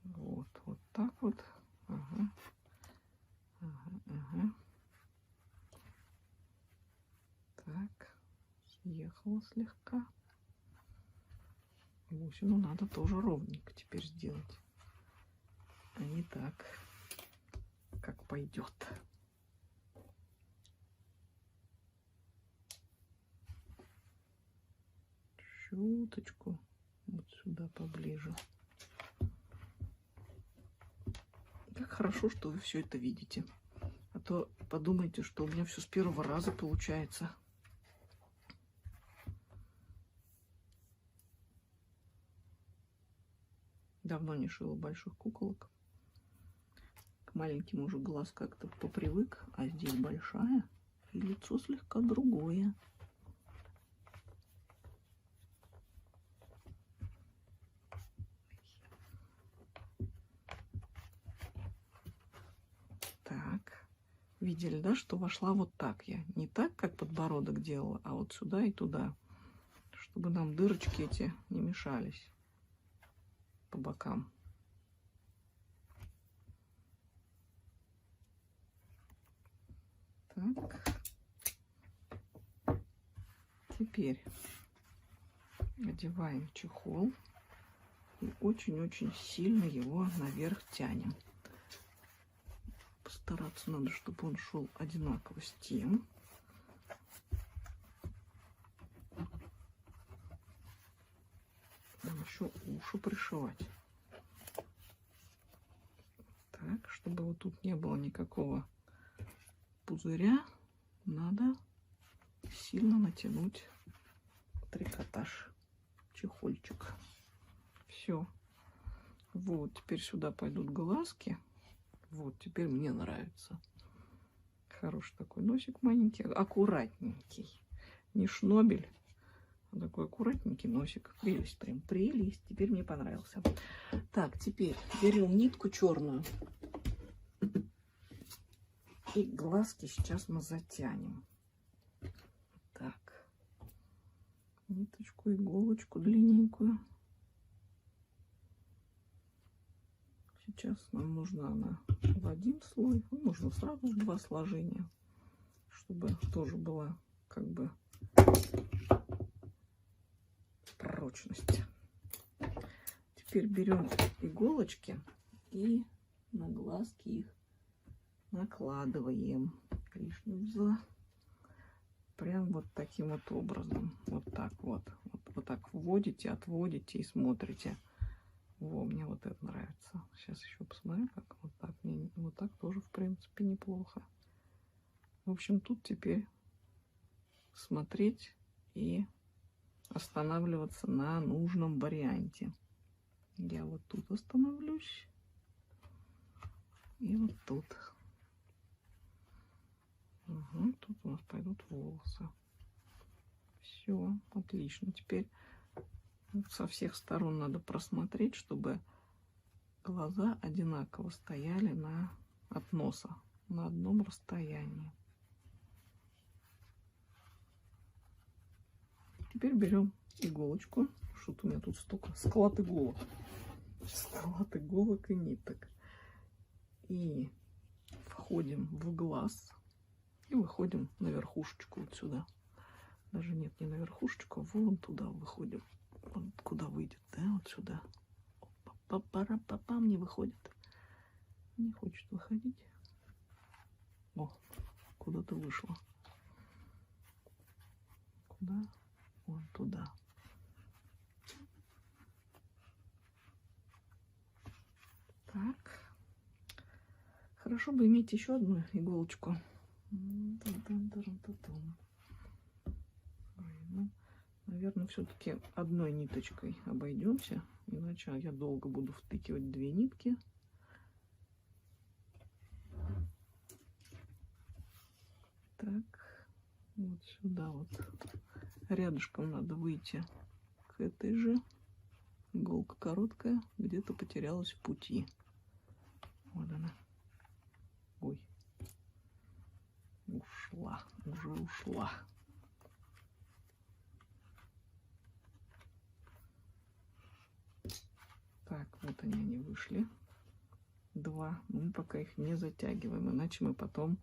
Вот, вот так вот. Ага. Ага, ага. Так, съехала слегка. Бусину надо тоже ровненько теперь сделать, а не так, как пойдет. Чуточку вот сюда поближе. Как хорошо, что вы все это видите. А то подумайте, что у меня все с первого раза получается. Давно не шила больших куколок. К маленьким уже глаз как-то попривык, а здесь большая, и лицо слегка другое. Так, Видели, да, что вошла вот так я. Не так, как подбородок делала, а вот сюда и туда. Чтобы нам дырочки эти не мешались по бокам. Так. Теперь одеваем чехол и очень-очень сильно его наверх тянем. Постараться надо, чтобы он шел одинаково с тем. Нам еще уши пришивать. Так, чтобы вот тут не было никакого пузыря, надо сильно натянуть трикотаж, чехольчик. Все. Вот, теперь сюда пойдут глазки. Вот, теперь мне нравится. Хороший такой носик маленький, аккуратненький. Не шнобель, а такой аккуратненький носик. Прелесть, прям прелесть. Теперь мне понравился. Так, теперь берем нитку черную. И глазки сейчас мы затянем. Так. Ниточку, иголочку длинненькую. Сейчас нам нужна она в один слой. Ну, можно сразу в два сложения, чтобы тоже была как бы прочность. Теперь берем иголочки и на глазки их накладываем. Лишнюю взяла. Прям вот таким вот образом. Вот так вот. Вот так вводите, отводите и смотрите. Во, мне вот это нравится. Сейчас еще посмотрю, как вот так. Мне вот так тоже, в принципе, неплохо. В общем, тут теперь смотреть и останавливаться на нужном варианте. Я вот тут остановлюсь. И вот тут. Угу, тут у нас пойдут волосы. Все, отлично. Теперь со всех сторон надо просмотреть, чтобы глаза одинаково стояли от носа на одном расстоянии. Теперь берем иголочку. Что-то у меня тут столько склад иголок. Склад иголок и ниток. И входим в глаз. И выходим на верхушечку вот сюда. Даже нет, не на верхушечку, а вон туда выходим. Вон куда выйдет, да, вот сюда. Папа-папам не выходит. Не хочет выходить. О, куда-то вышло. Куда? Вон туда. Так. Хорошо бы иметь еще одну иголочку. Наверное, все-таки одной ниточкой обойдемся, иначе я долго буду втыкивать две нитки. Так, вот сюда вот рядышком надо выйти к этой же. Иголка короткая, где-то потерялась в пути. Вот она. Ой. Ушла, уже ушла. Так, вот они вышли. Два. Мы пока их не затягиваем, иначе мы потом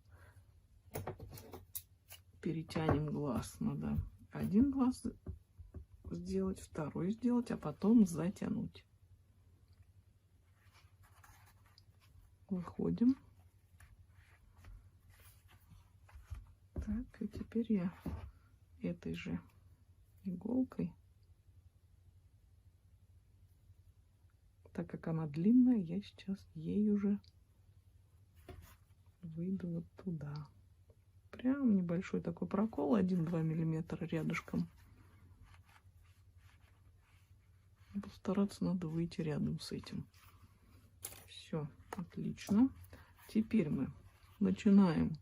перетянем глаз. Надо один глаз сделать, второй сделать, а потом затянуть. Выходим. Так, и теперь я этой же иголкой, так как она длинная, я сейчас ей уже выйду вот туда. Прям небольшой такой прокол, 1-2 миллиметра рядышком. Постараться надо выйти рядом с этим. Все, отлично. Теперь мы начинаем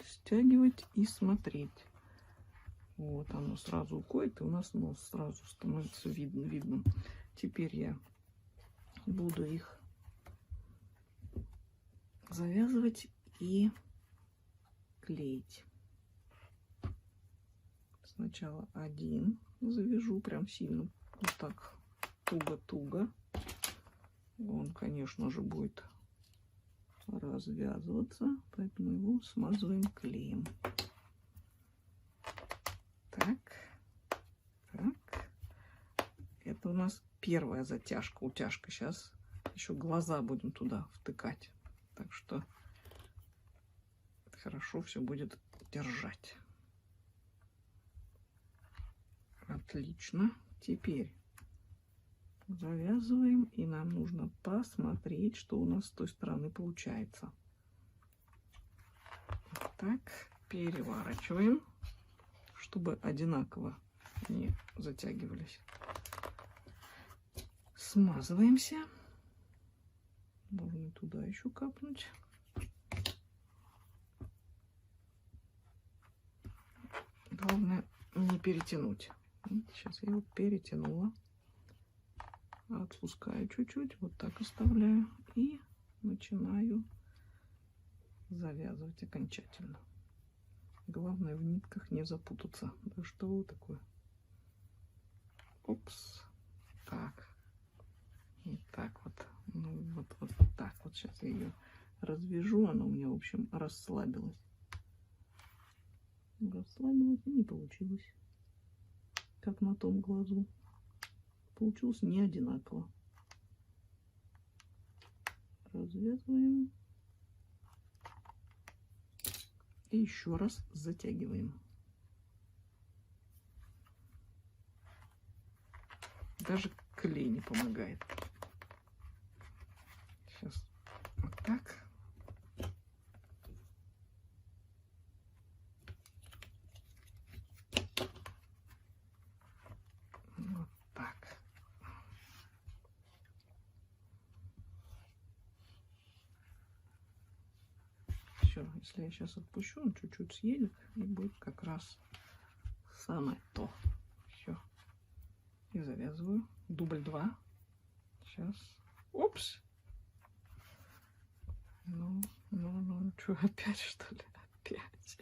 стягивать и смотреть. Вот оно сразу уходит, и у нас нос сразу становится видным. Теперь я буду их завязывать и клеить. Сначала один завяжу прям сильно, вот так туго-туго. Он, конечно же, будет развязываться, поэтому его смазываем клеем. Так, так. Это у нас первая затяжка, утяжка. Сейчас еще глаза будем туда втыкать. Так что хорошо все будет держать. Отлично. Теперь завязываем, и нам нужно посмотреть, что у нас с той стороны получается. Так, переворачиваем, чтобы одинаково не затягивались. Смазываемся. Можно туда еще капнуть. Главное не перетянуть. Сейчас я его перетянула. Отпускаю чуть-чуть, вот так оставляю и начинаю завязывать окончательно. Главное в нитках не запутаться. Да что такое? Опс. Так. И так вот. Ну вот так вот. Сейчас я ее развяжу. Она у меня, в общем, расслабилась. Расслабилась и не получилось. Как на том глазу. Получилось не одинаково. Развязываем. И еще раз затягиваем. Даже клей не помогает. Сейчас вот так. Вот так. Все, если я сейчас отпущу, он чуть-чуть съедет, и будет как раз самое то. Все. И завязываю. Дубль 2. Сейчас. Упс. Ну, что, опять что ли? Опять.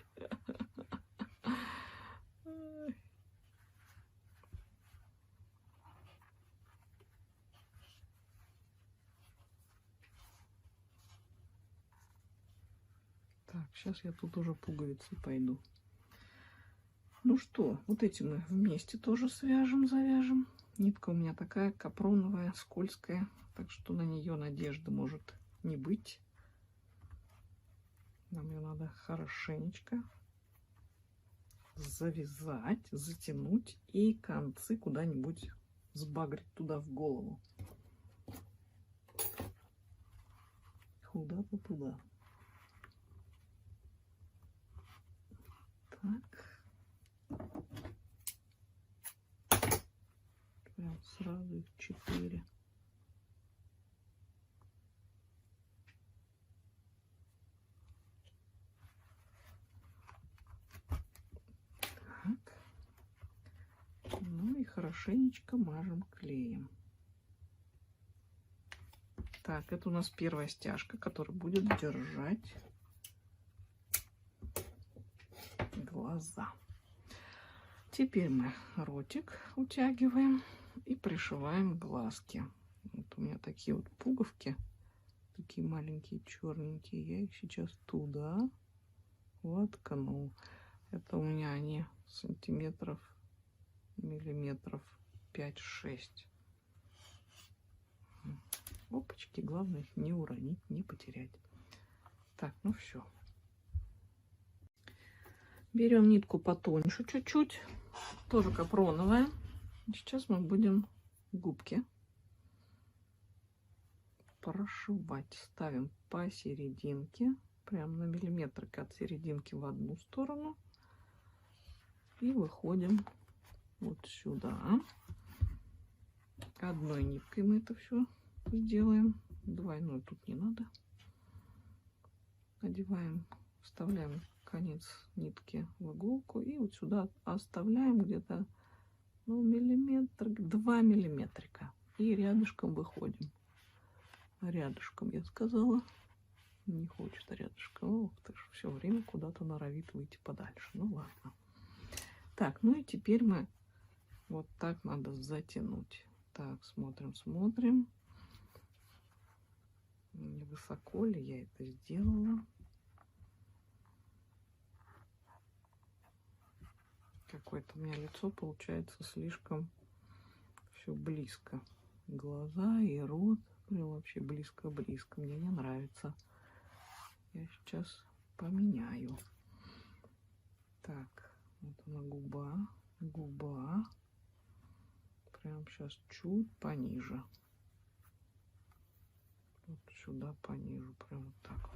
Так, сейчас я тут уже пуговицы пойду. Ну что, вот эти мы вместе тоже свяжем, завяжем. Нитка у меня такая капроновая, скользкая, так что на нее надежды может не быть. Нам ее надо хорошенечко завязать, затянуть и концы куда-нибудь сбагрить туда в голову. Куда-то туда. Так. Прям сразу их 4. Так. Ну и хорошенечко мажем клеем. Так, это у нас первая стяжка, которая будет держать глаза. Теперь мы ротик утягиваем и пришиваем глазки. Вот у меня такие вот пуговки, такие маленькие черненькие. Я их сейчас туда воткну. Это у меня они сантиметров, миллиметров 5-6. Опачки, главное их не уронить, не потерять. Так, ну все. Берем нитку потоньше чуть-чуть, тоже капроновая. Сейчас мы будем губки прошивать. Ставим посерединке, прям на миллиметрик от серединки в одну сторону. И выходим вот сюда. Одной ниткой мы это все сделаем. Двойной тут не надо. Одеваем, вставляем конец нитки в иголку и вот сюда оставляем где-то, ну, миллиметр, 2 миллиметрика. И рядышком выходим. Рядышком, я сказала. Не хочет рядышком. Ох ты ж, все время куда-то норовит выйти подальше. Ну ладно. Так, ну и теперь мы вот так надо затянуть. Так, смотрим, смотрим. Высоко ли я это сделала? Какое-то у меня лицо получается слишком все близко. Глаза и рот прям вообще близко-близко. Мне не нравится. Я сейчас поменяю. Так, вот она губа. Губа. Прям сейчас чуть пониже. Вот сюда пониже. Прям вот так.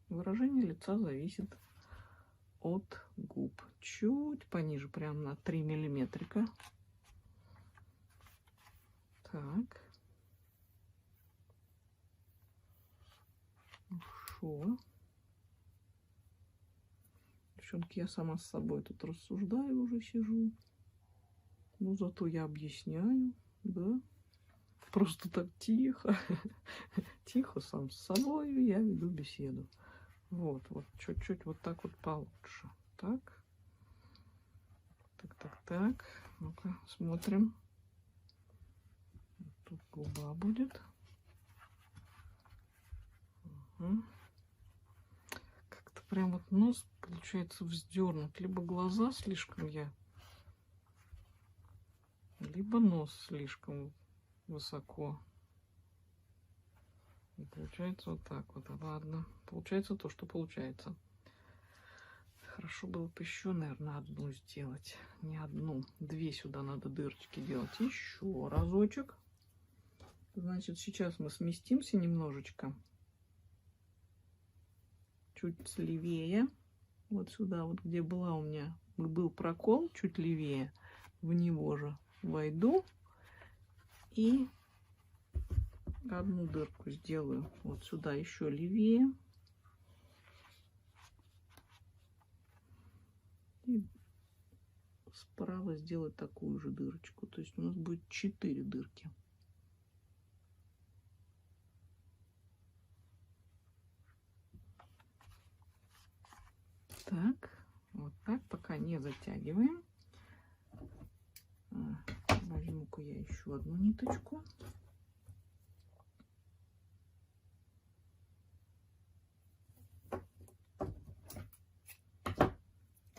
Выражение лица зависит от губ. Чуть пониже, прям на 3 миллиметрика. Так. Хорошо. Девчонки, я сама с собой тут рассуждаю, уже сижу. Но зато я объясняю, да. Просто так тихо. Тихо сам с собой я веду беседу. Вот, вот, чуть-чуть вот так вот получше. Так. Так, так, так. Ну-ка, смотрим. Тут губа будет. Угу. Как-то прям вот нос получается вздернут. Либо глаза слишком либо нос слишком высоко. И получается вот так вот. Ладно. Получается то, что получается. Хорошо было бы еще, наверное, одну сделать. Не одну. 2 сюда надо дырочки делать. Еще разочек. Значит, сейчас мы сместимся немножечко. Чуть левее. Вот сюда, вот где была у меня, был прокол, чуть левее. В него же войду. И одну дырку сделаю. Вот сюда еще левее. И справа сделать такую же дырочку. То есть у нас будет 4 дырки. Так, вот так, пока не затягиваем. Возьму-ка я еще одну ниточку.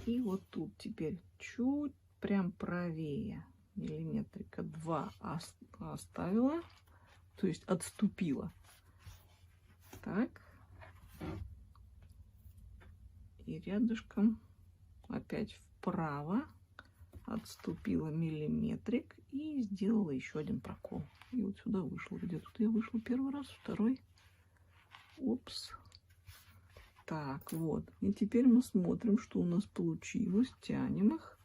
И вот тут теперь чуть прям правее, миллиметрика 2 оставила, то есть отступила. Так. И рядышком опять вправо отступила миллиметрик и сделала еще один прокол. И вот сюда вышла. Где тут я вышла первый раз, второй. Упс. Так, вот. И теперь мы смотрим, что у нас получилось. Тянем их.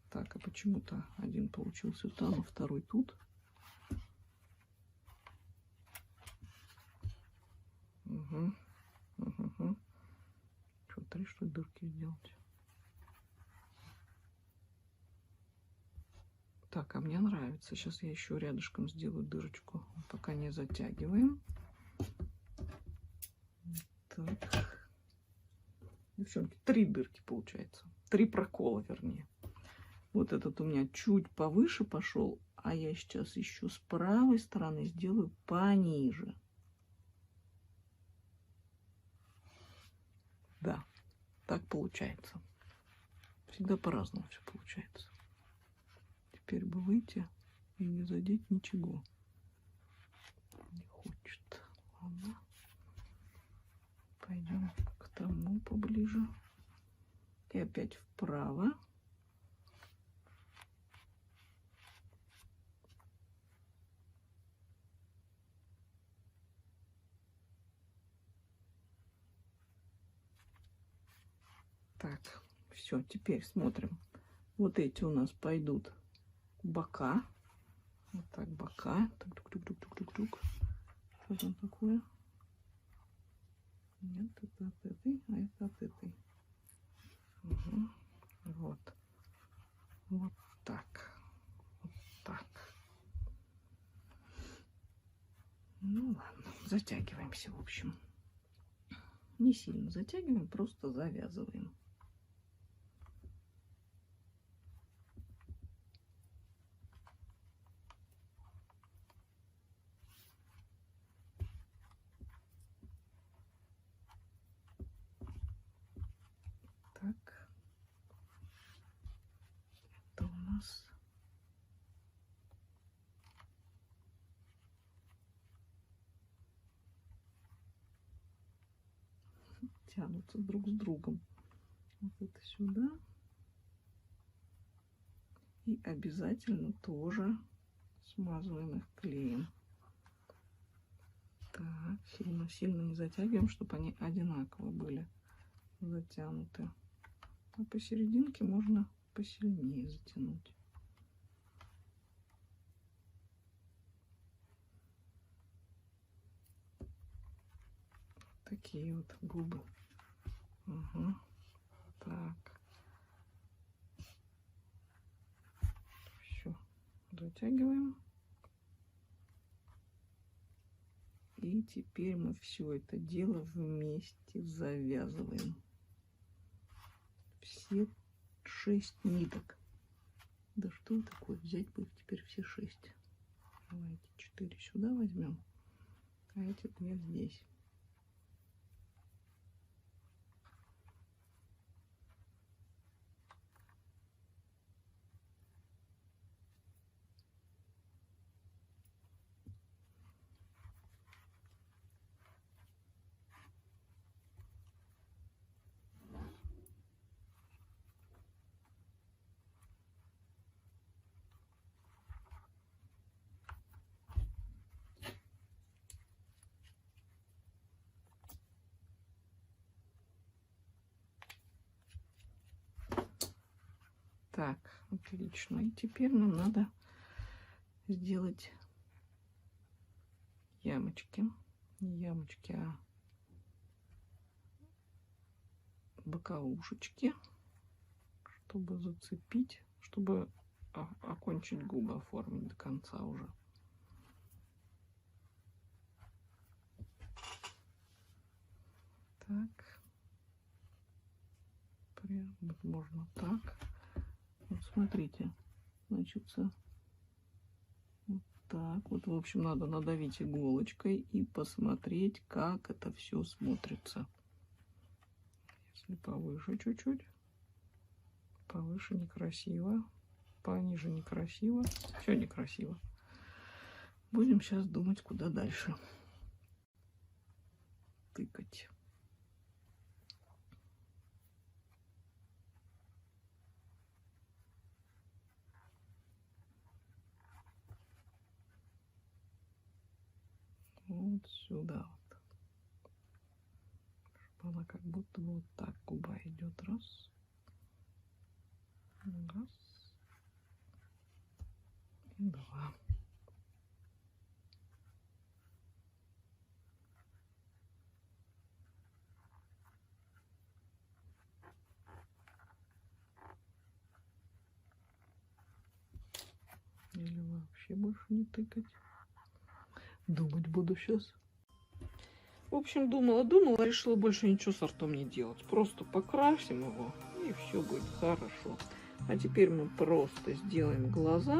Так, а почему-то один получился там, а второй тут. Угу. Угу. Что, 3 что ли дырки сделать? Так, а мне нравится. Сейчас я еще рядышком сделаю дырочку. Пока не затягиваем. Так. Девчонки, 3 дырки получается. 3 прокола, вернее. Вот этот у меня чуть повыше пошел, а я сейчас еще с правой стороны сделаю пониже. Да, так получается. Всегда по-разному все получается. Теперь бы выйти и не задеть ничего. Не хочет. Ладно. Пойдем к тому поближе. И опять вправо. Так, все, теперь смотрим. Вот эти у нас пойдут бока. Вот так, бока. Так, тук-тук-тук-тук-тук-тук. Что там такое? Нет, это от этой, а это от этой. Угу. Вот. Вот так. Вот так. Ну ладно, затягиваемся, в общем. Не сильно затягиваем, просто завязываем. Так, это у нас тянутся друг с другом. Вот это сюда. И обязательно тоже смазываем их клеем. Так, сильно не затягиваем, чтобы они одинаково были затянуты. А посерединке можно посильнее затянуть. Такие вот губы. Угу. Так. Все. Затягиваем. И теперь мы все это дело вместе завязываем. Все 6 ниток. Да что такое? Взять бы теперь все 6. Давайте 4 сюда возьмем, а эти 2 здесь. Так, отлично. И теперь нам надо сделать ямочки. Не ямочки, а боковушечки, чтобы зацепить, чтобы окончить губы, оформить до конца уже. Так. Прям вот можно так. Вот смотрите, значит, вот так вот. В общем, надо надавить иголочкой и посмотреть, как это все смотрится. Если повыше чуть-чуть, повыше некрасиво, пониже некрасиво, все некрасиво. Будем сейчас думать, куда дальше тыкать. Вот сюда вот. Чтобы она как будто вот так губа идет. Раз. Раз. И 2. Или вообще больше не тыкать. Думать буду сейчас. В общем, думала, решила больше ничего с ртом не делать. Просто покрасим его, и все будет хорошо. А теперь мы просто сделаем глаза.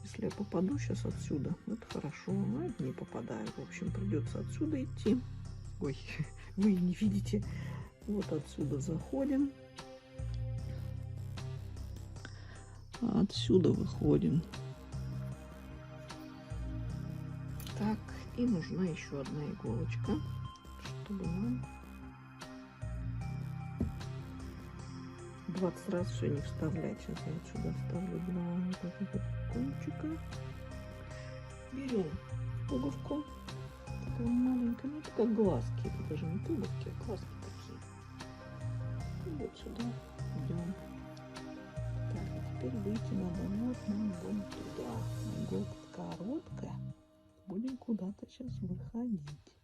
Если я попаду сейчас отсюда, это хорошо. Но это не попадаю. В общем, придется отсюда идти. Ой, вы не видите. Вот отсюда заходим. А отсюда выходим. Так, и нужна еще одна иголочка, чтобы нам 20 раз все не вставлять. Сейчас я отсюда вставлю 2 вот таких вот кончика. Берем пуговку, такая маленькая, ну это как глазки, это даже не пуговки, а глазки такие. И вот сюда идем. Так, а теперь выйти надо вот вон туда. Иголка короткая. Будем куда-то сейчас выходить.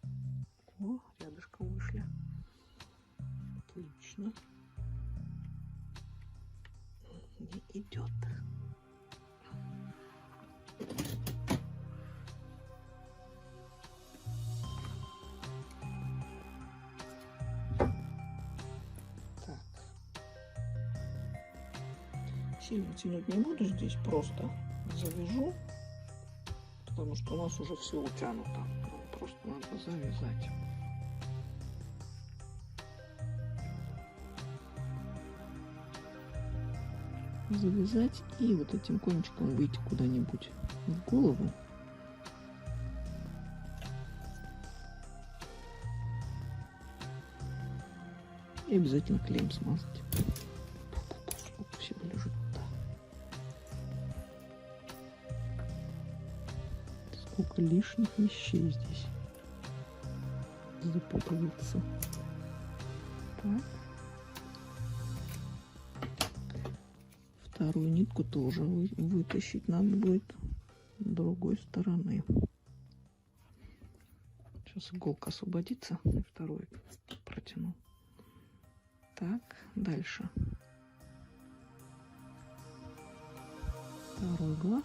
О, рядышком вышли. Отлично. Не идет. Сильно тянуть не буду здесь, просто завяжу, потому что у нас уже все утянуто. Просто надо завязать. Завязать и вот этим кончиком выйти куда-нибудь в голову. И обязательно клеем смазать. Сколько всего лежит-то. Сколько лишних вещей здесь запутывается. Так. Вторую нитку тоже вытащить надо будет с другой стороны. Сейчас иголка освободится и вторую протяну. Так, дальше. Второй глаз.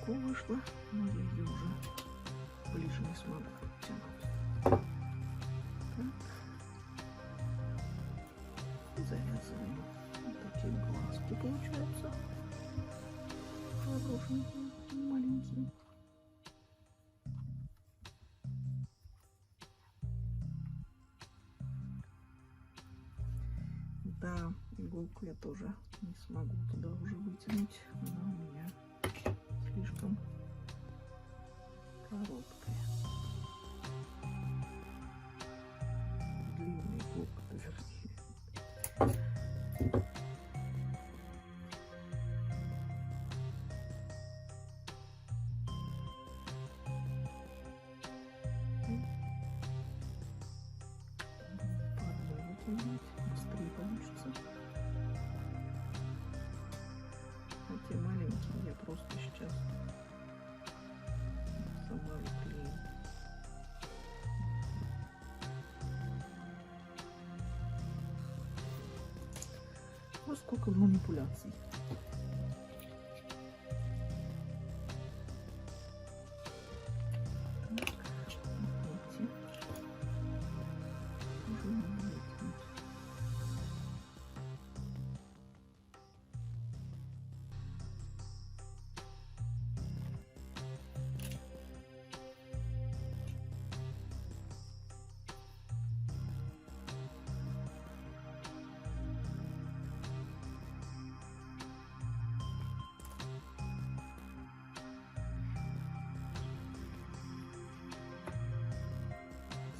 Вышла, но я ее уже ближе не смогу подтянуть. Так. Завязываем. Вот такие глазки получаются. Хорошенькие, маленькие. Да, иголку я тоже не смогу туда уже вытянуть. Она у меня слишком короткая. Длинная иголка-то, вернее. Быстрее получится. А те маленькие я просто сейчас сама выклею. Вот сколько манипуляций.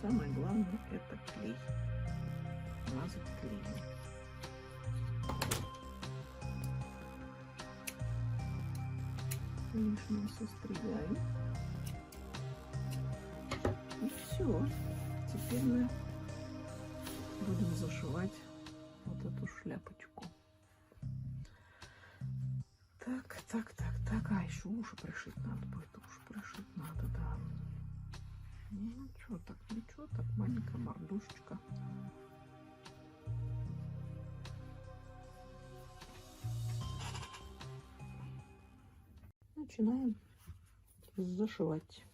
Самое главное это клей. Мазать клеем. Лишнее состригаем. И все. Теперь мы будем зашивать вот эту шляпочку. Так. А еще уши пришить надо будет. Уши пришить надо, да. Ничего так, маленькая мордушечка. Начинаем зашивать.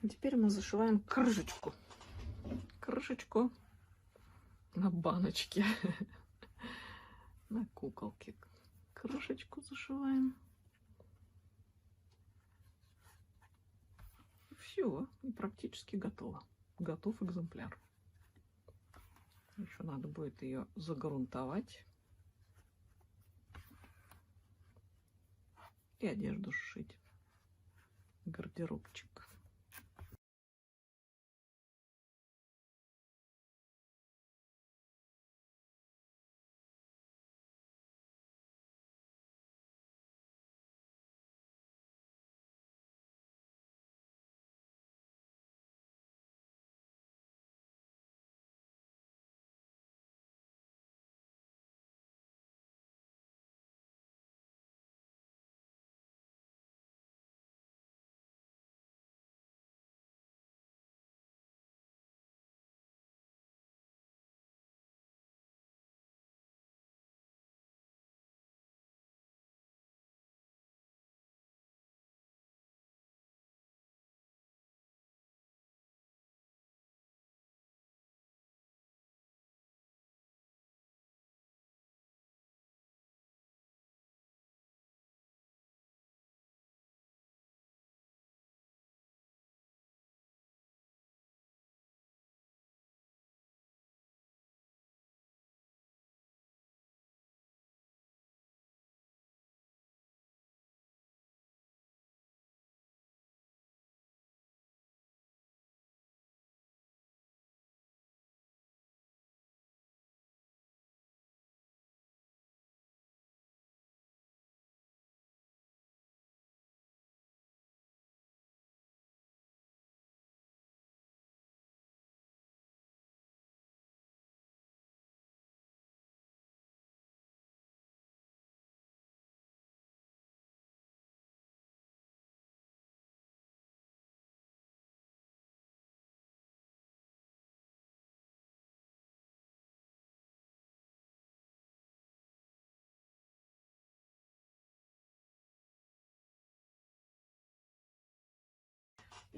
И теперь мы зашиваем крышечку. Крышечку на баночке. На куколке. Крышечку зашиваем. Все, и практически готово. Готов экземпляр. Еще надо будет ее загрунтовать и одежду сшить. Гардеробчик.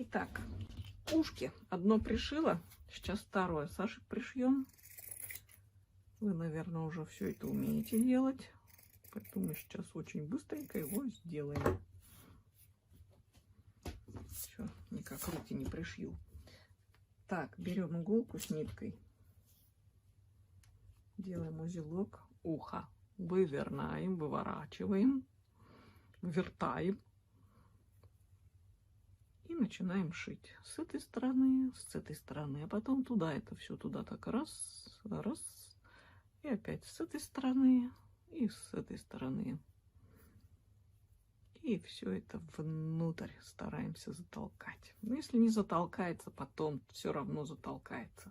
Итак, ушки. Одно пришила, сейчас второе. Саше пришьем. Вы, наверное, уже все это умеете делать. Поэтому мы сейчас очень быстренько его сделаем. Все, никак руки не пришью. Так, берем иголку с ниткой. Делаем узелок уха. Вывернаем, выворачиваем, вывертаем. И начинаем шить с этой стороны, а потом туда это все, туда так раз, раз, и опять с этой стороны и с этой стороны. И все это внутрь стараемся затолкать. Но если не затолкается, потом все равно затолкается.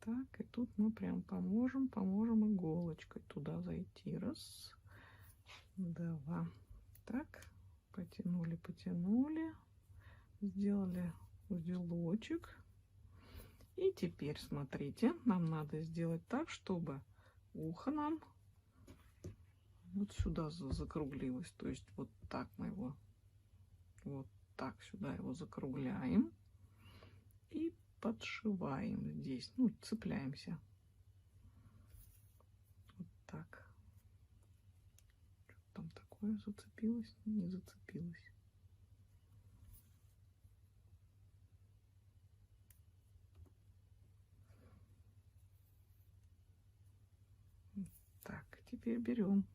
Так, и тут мы прям поможем иголочкой туда зайти. Раз, два. Так, потянули, сделали узелочек. И теперь, смотрите, нам надо сделать так, чтобы ухо нам вот сюда закруглилось. То есть вот так мы его, вот так сюда его закругляем. И подшиваем здесь, ну, цепляемся. Вот так. Что там такое? Зацепилось? Не зацепилось. Так, теперь берем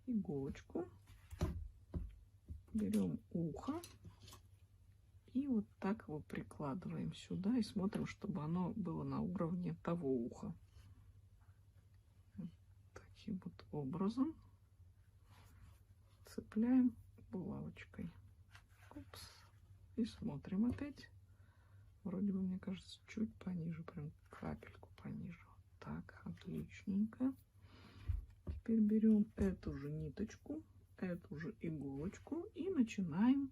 иголочку, берем ухо и вот так его прикладываем сюда и смотрим, чтобы оно было на уровне того уха. Вот таким вот образом цепляем булавочкой. Упс. И смотрим опять. Вроде бы, мне кажется, чуть пониже, прям капельку пониже. Вот так, отличненько. Теперь берем эту же ниточку, эту же иголочку и начинаем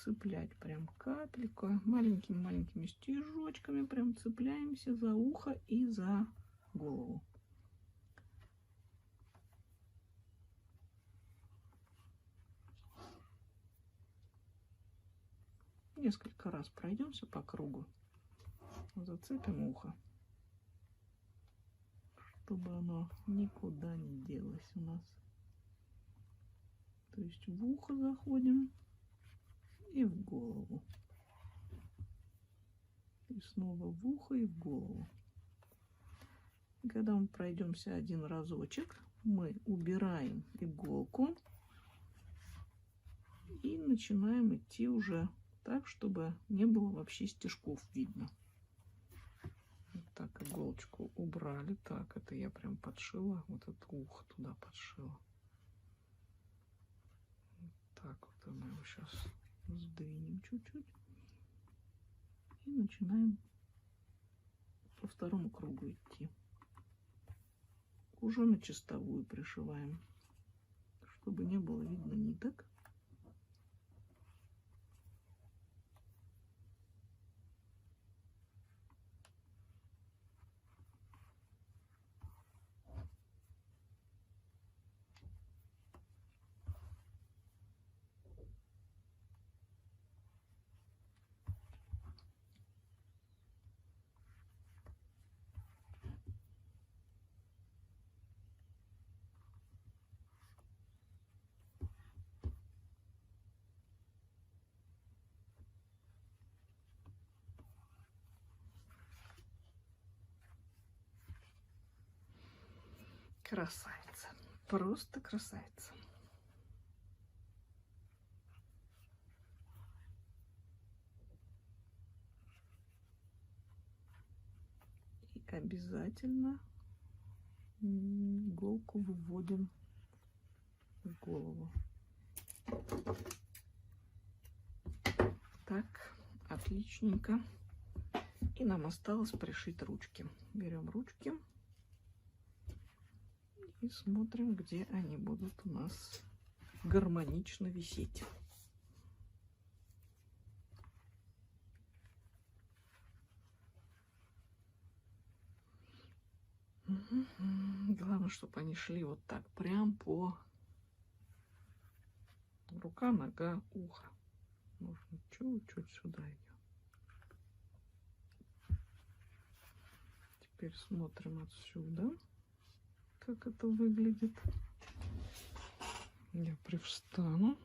цеплять прям капельку, маленькими-маленькими стежочками прям цепляемся за ухо и за голову. Несколько раз пройдемся по кругу, зацепим ухо, чтобы оно никуда не делось у нас. То есть в ухо заходим и в голову. И снова в ухо и в голову. И когда мы пройдемся один разочек, мы убираем иголку и начинаем идти уже так, чтобы не было вообще стежков видно. Вот так иголочку убрали. Так, это я прям подшила. Вот это ухо туда подшила. Так вот мы его сейчас сдвинем чуть-чуть. И начинаем по второму кругу идти. Уже на чистовую пришиваем, чтобы не было видно ниток. Красавица. Просто красавица. И обязательно иголку выводим в голову. Так, отличненько. И нам осталось пришить ручки. Берем ручки и смотрим, где они будут у нас гармонично висеть. Главное, чтобы они шли вот так, прям по рука, нога, ухо. Можно чуть-чуть сюда идем. Теперь смотрим отсюда, как это выглядит. Я привстану.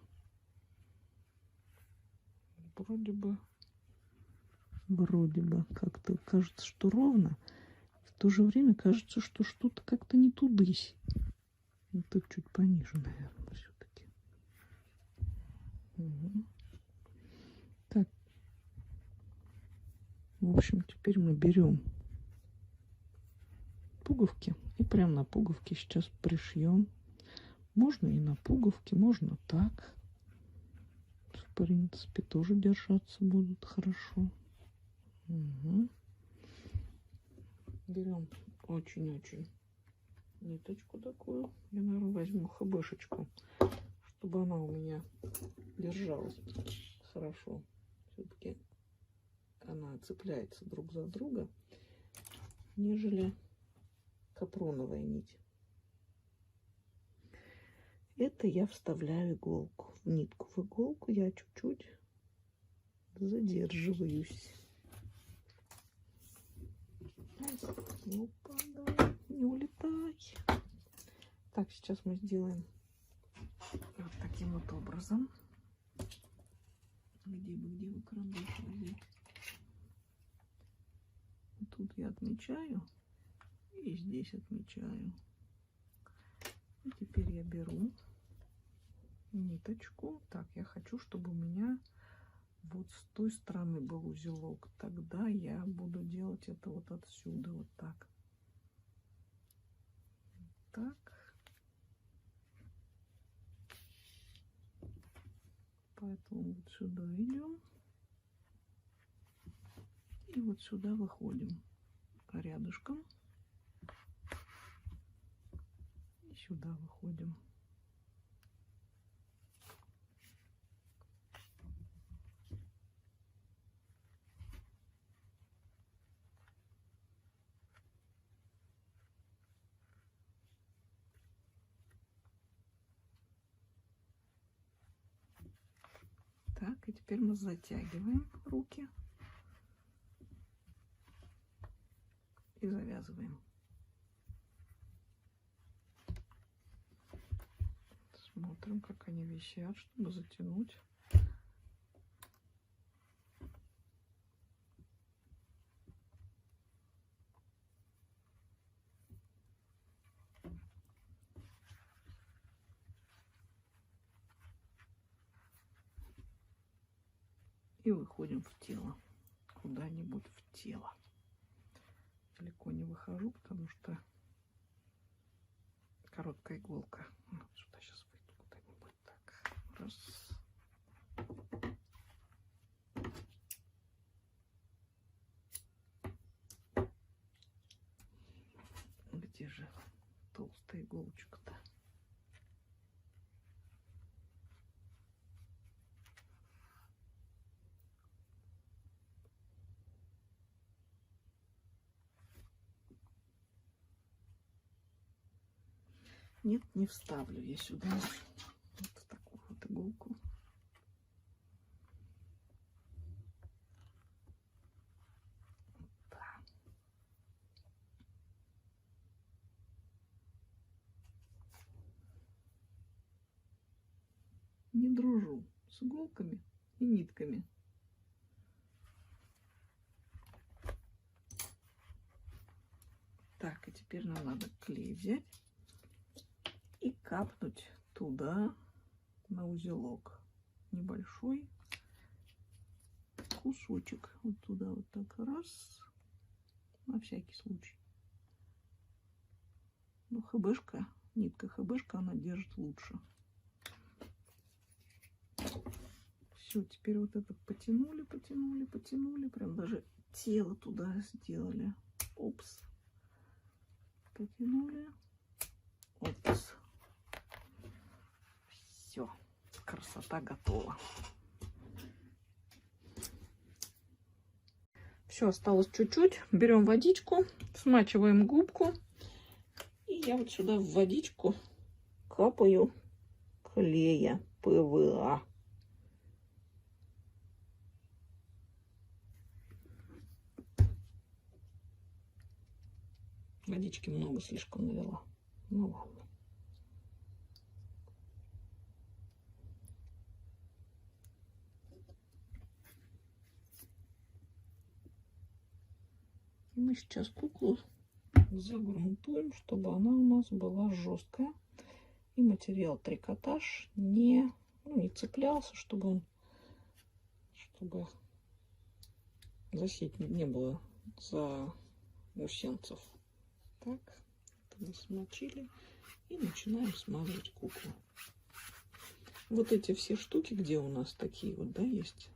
Вроде бы как-то кажется, что ровно. В то же время кажется, что что-то как-то не тудысь. Вот так чуть пониже, наверное, все-таки. Угу. Так. В общем, теперь мы берем пуговки и прям на пуговке сейчас пришьем. Можно и на пуговке, можно так. В принципе, тоже держаться будут хорошо. Угу. Берем очень-очень ниточку такую. Я, наверное, возьму хбшечку, чтобы она у меня держалась хорошо. Все-таки она цепляется друг за друга, нежели капроновая нить. Это я вставляю иголку в нитку. В иголку я чуть-чуть задерживаюсь. Опа, да, не улетай. Так, сейчас мы сделаем вот таким вот образом. Где вы карандаш взять? Тут я отмечаю и здесь отмечаю. И теперь я беру ниточку. Так, я хочу, чтобы у меня вот с той стороны был узелок. Тогда я буду делать это вот отсюда, вот так. Так. Поэтому вот сюда идем. И вот сюда выходим рядышком. И сюда выходим. Так, и теперь мы затягиваем руки и завязываем. Смотрим, как они висят, чтобы затянуть. И выходим в тело, куда-нибудь в тело. Далеко не выхожу, потому что короткая иголка. Вот сюда сейчас выйду куда-нибудь так. Раз. Где же толстая иголочка-то? Нет, не вставлю я сюда вот в такую вот иголку. Да. Не дружу с иголками и нитками. Так, и теперь нам надо клей взять и капнуть туда на узелок небольшой кусочек. Вот туда вот так раз, на всякий случай. Ну, хбшка, нитка хбшка, она держит лучше. Все, теперь вот это потянули, потянули, потянули. Прям даже тело туда сделали. Опс. Потянули. Опс. Все, красота готова. Все, осталось чуть-чуть. Берем водичку, смачиваем губку. И я вот сюда в водичку капаю клея ПВА. Водички много слишком налила. Ну ладно. И мы сейчас куклу загрунтуем, чтобы она у нас была жесткая. И материал трикотаж не цеплялся, чтобы засечь не было заусенцев. Так, это мы смочили и начинаем смазывать куклу. Вот эти все штуки, где у нас такие вот, да, есть,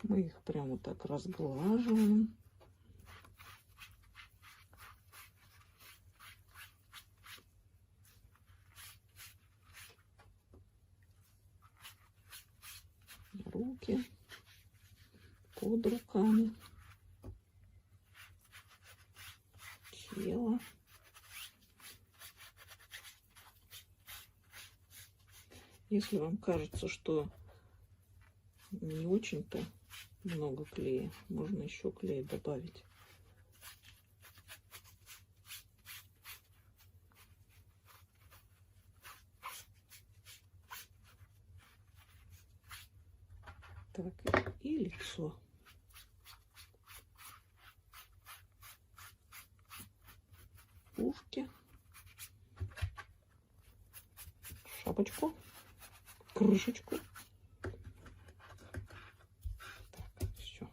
мы их прям вот так разглаживаем. Руки, под руками, тело. Если вам кажется, что не очень-то много клея, можно еще клей добавить. Так, и лицо. Ушки. Шапочку. Крышечку. Так, все.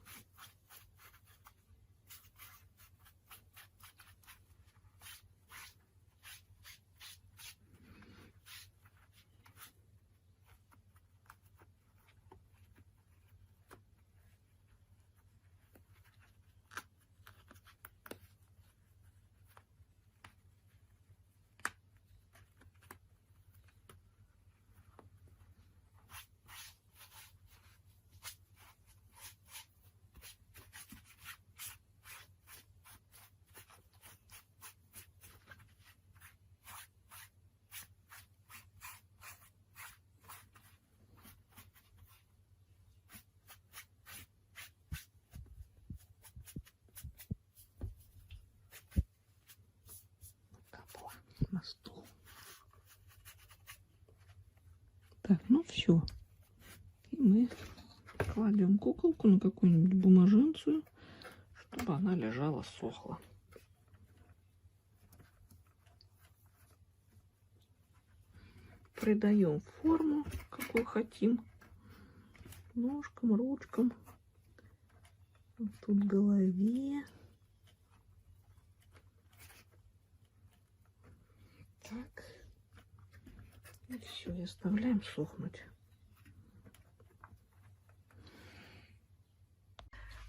Так, ну все. И мы кладем куколку на какую-нибудь бумаженцию, чтобы она лежала, сохла. Придаем форму, какую хотим. Ножкам, ручкам. Вот тут голове. Так. И все, и оставляем сохнуть.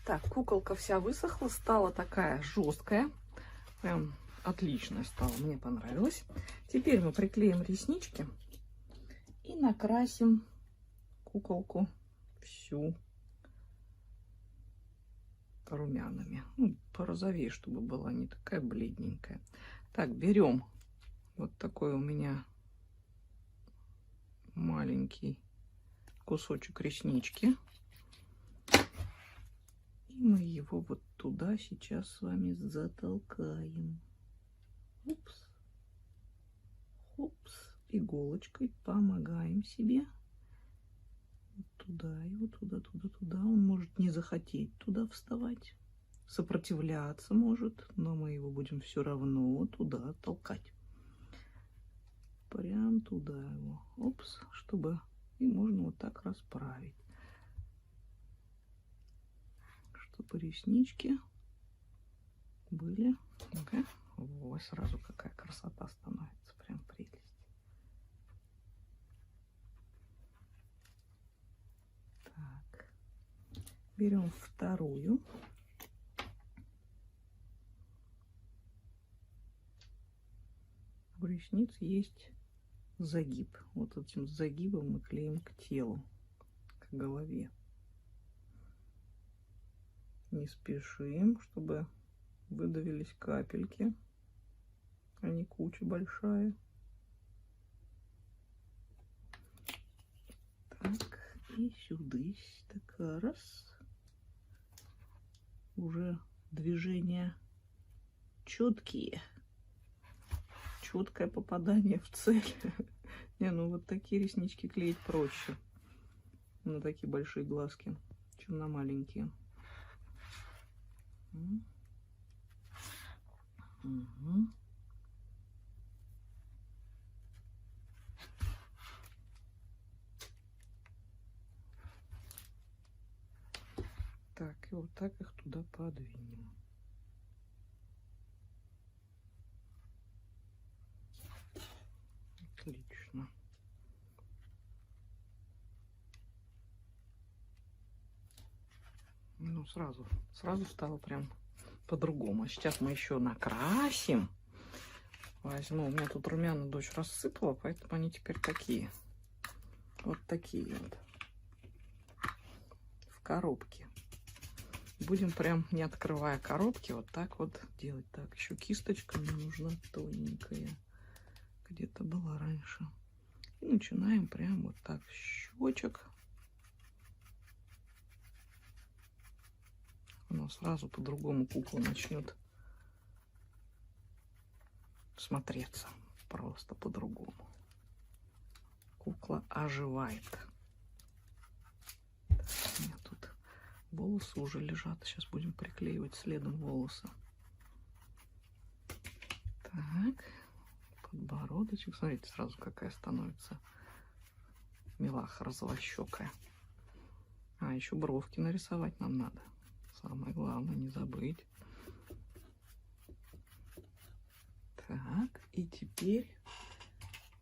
Так, куколка вся высохла, стала такая жесткая. Прям отличная стала, мне понравилось. Теперь мы приклеим реснички и накрасим куколку всю румянами. Ну, порозовее, чтобы была не такая бледненькая. Так, берем вот такой у меня маленький кусочек реснички. И мы его вот туда сейчас с вами затолкаем. Упс. Хопс. Иголочкой помогаем себе. Вот туда его, туда, туда, туда. Он может не захотеть туда вставать. Сопротивляться может, но мы его будем все равно туда толкать. Прям туда его. Опс, чтобы... И можно вот так расправить. Чтобы реснички были. Ну-ка. Ой, сразу какая красота становится. Прям прелесть. Так. Берем вторую. У ресниц есть загиб. Вот этим загибом мы клеим к телу, к голове. Не спешим, чтобы выдавились капельки, а не куча большая. Так, и сюда, так, раз. Уже движения четкие. Четкое попадание в цель. Не, ну вот такие реснички клеить проще на такие большие глазки, чем на маленькие. Угу. Так, и вот так их туда подвинем. Отлично. Ну, сразу стало прям по-другому. Сейчас мы еще накрасим. Возьму. У меня тут румяна дочь рассыпала, поэтому они теперь такие. Вот такие вот. В коробке. Будем прям, не открывая коробки, вот так вот делать. Так, еще кисточка мне нужна тоненькая. Где-то была раньше. И начинаем прям вот так с щечек. Оно сразу по-другому кукла начнет смотреться. Просто по-другому. Кукла оживает. Так, у меня тут волосы уже лежат. Сейчас будем приклеивать следом волосы. Так. Подбородочек. Смотрите, сразу какая становится милаха розовощекая. А, еще бровки нарисовать нам надо. Самое главное, не забыть. Так, и теперь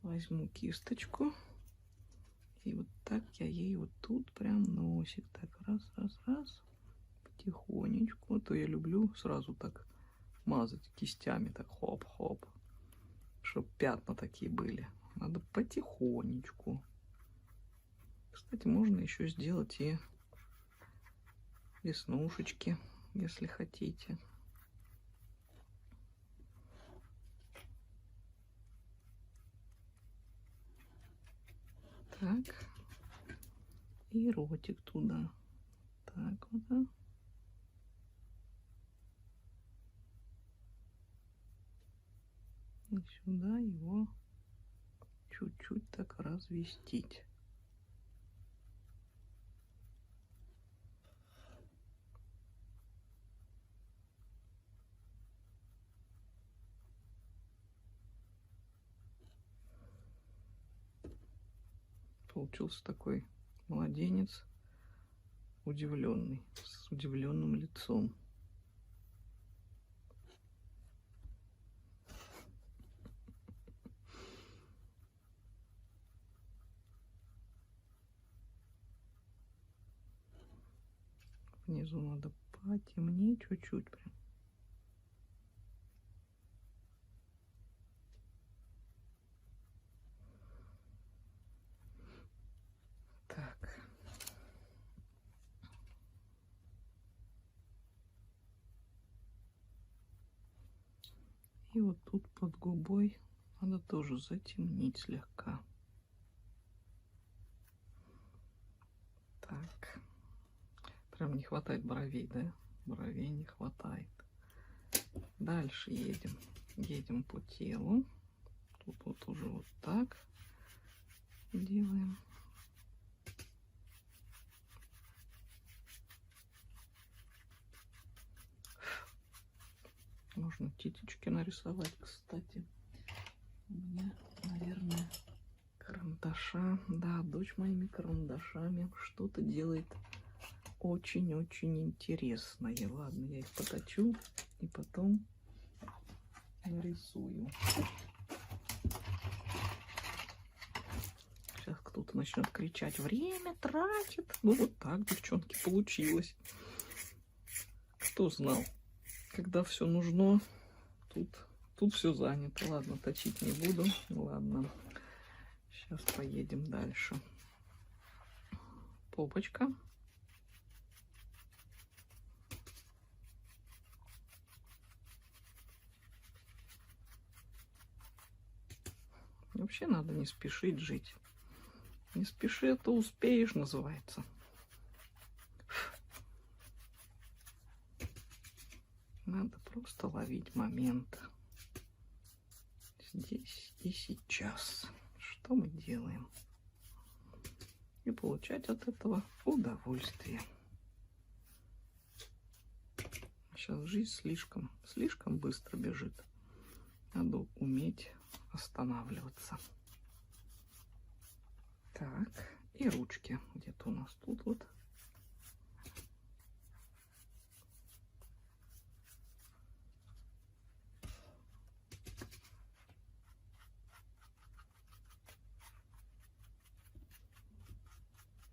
возьму кисточку. И вот так я ей вот тут прям носик. Так, раз, раз, раз. Потихонечку. А то я люблю сразу так мазать кистями. Так, хоп-хоп. Чтобы пятна такие были. Надо потихонечку. Кстати, можно еще сделать и веснушечки, если хотите. Так. И ротик туда. Так вот. Да. И сюда его чуть-чуть так развестить. получился такой младенец удивленный, с удивленным лицом. Внизу надо потемнее чуть-чуть прям. Так. И вот тут под губой надо тоже затемнить слегка. Так. Прям не хватает бровей, да? Бровей не хватает. Дальше едем. Едем по телу. Тут вот уже вот так делаем. Можно титечки нарисовать, кстати. У меня, наверное, карандаша. Да, дочь моими карандашами что-то делает очень-очень интересное. Ладно, я их поточу и потом нарисую. Сейчас кто-то начнет кричать: время тратит. Ну вот так, девчонки, получилось. Кто знал? Когда все нужно, тут все занято. Ладно, точить не буду. Ладно. Сейчас поедем дальше. Попочка. Вообще надо не спешить жить. Не спеши, а то успеешь, называется. Надо просто ловить момент. Здесь и сейчас. Что мы делаем? И получать от этого удовольствие. Сейчас жизнь слишком быстро бежит. Надо уметь останавливаться. Так, и ручки. Где-то у нас тут вот.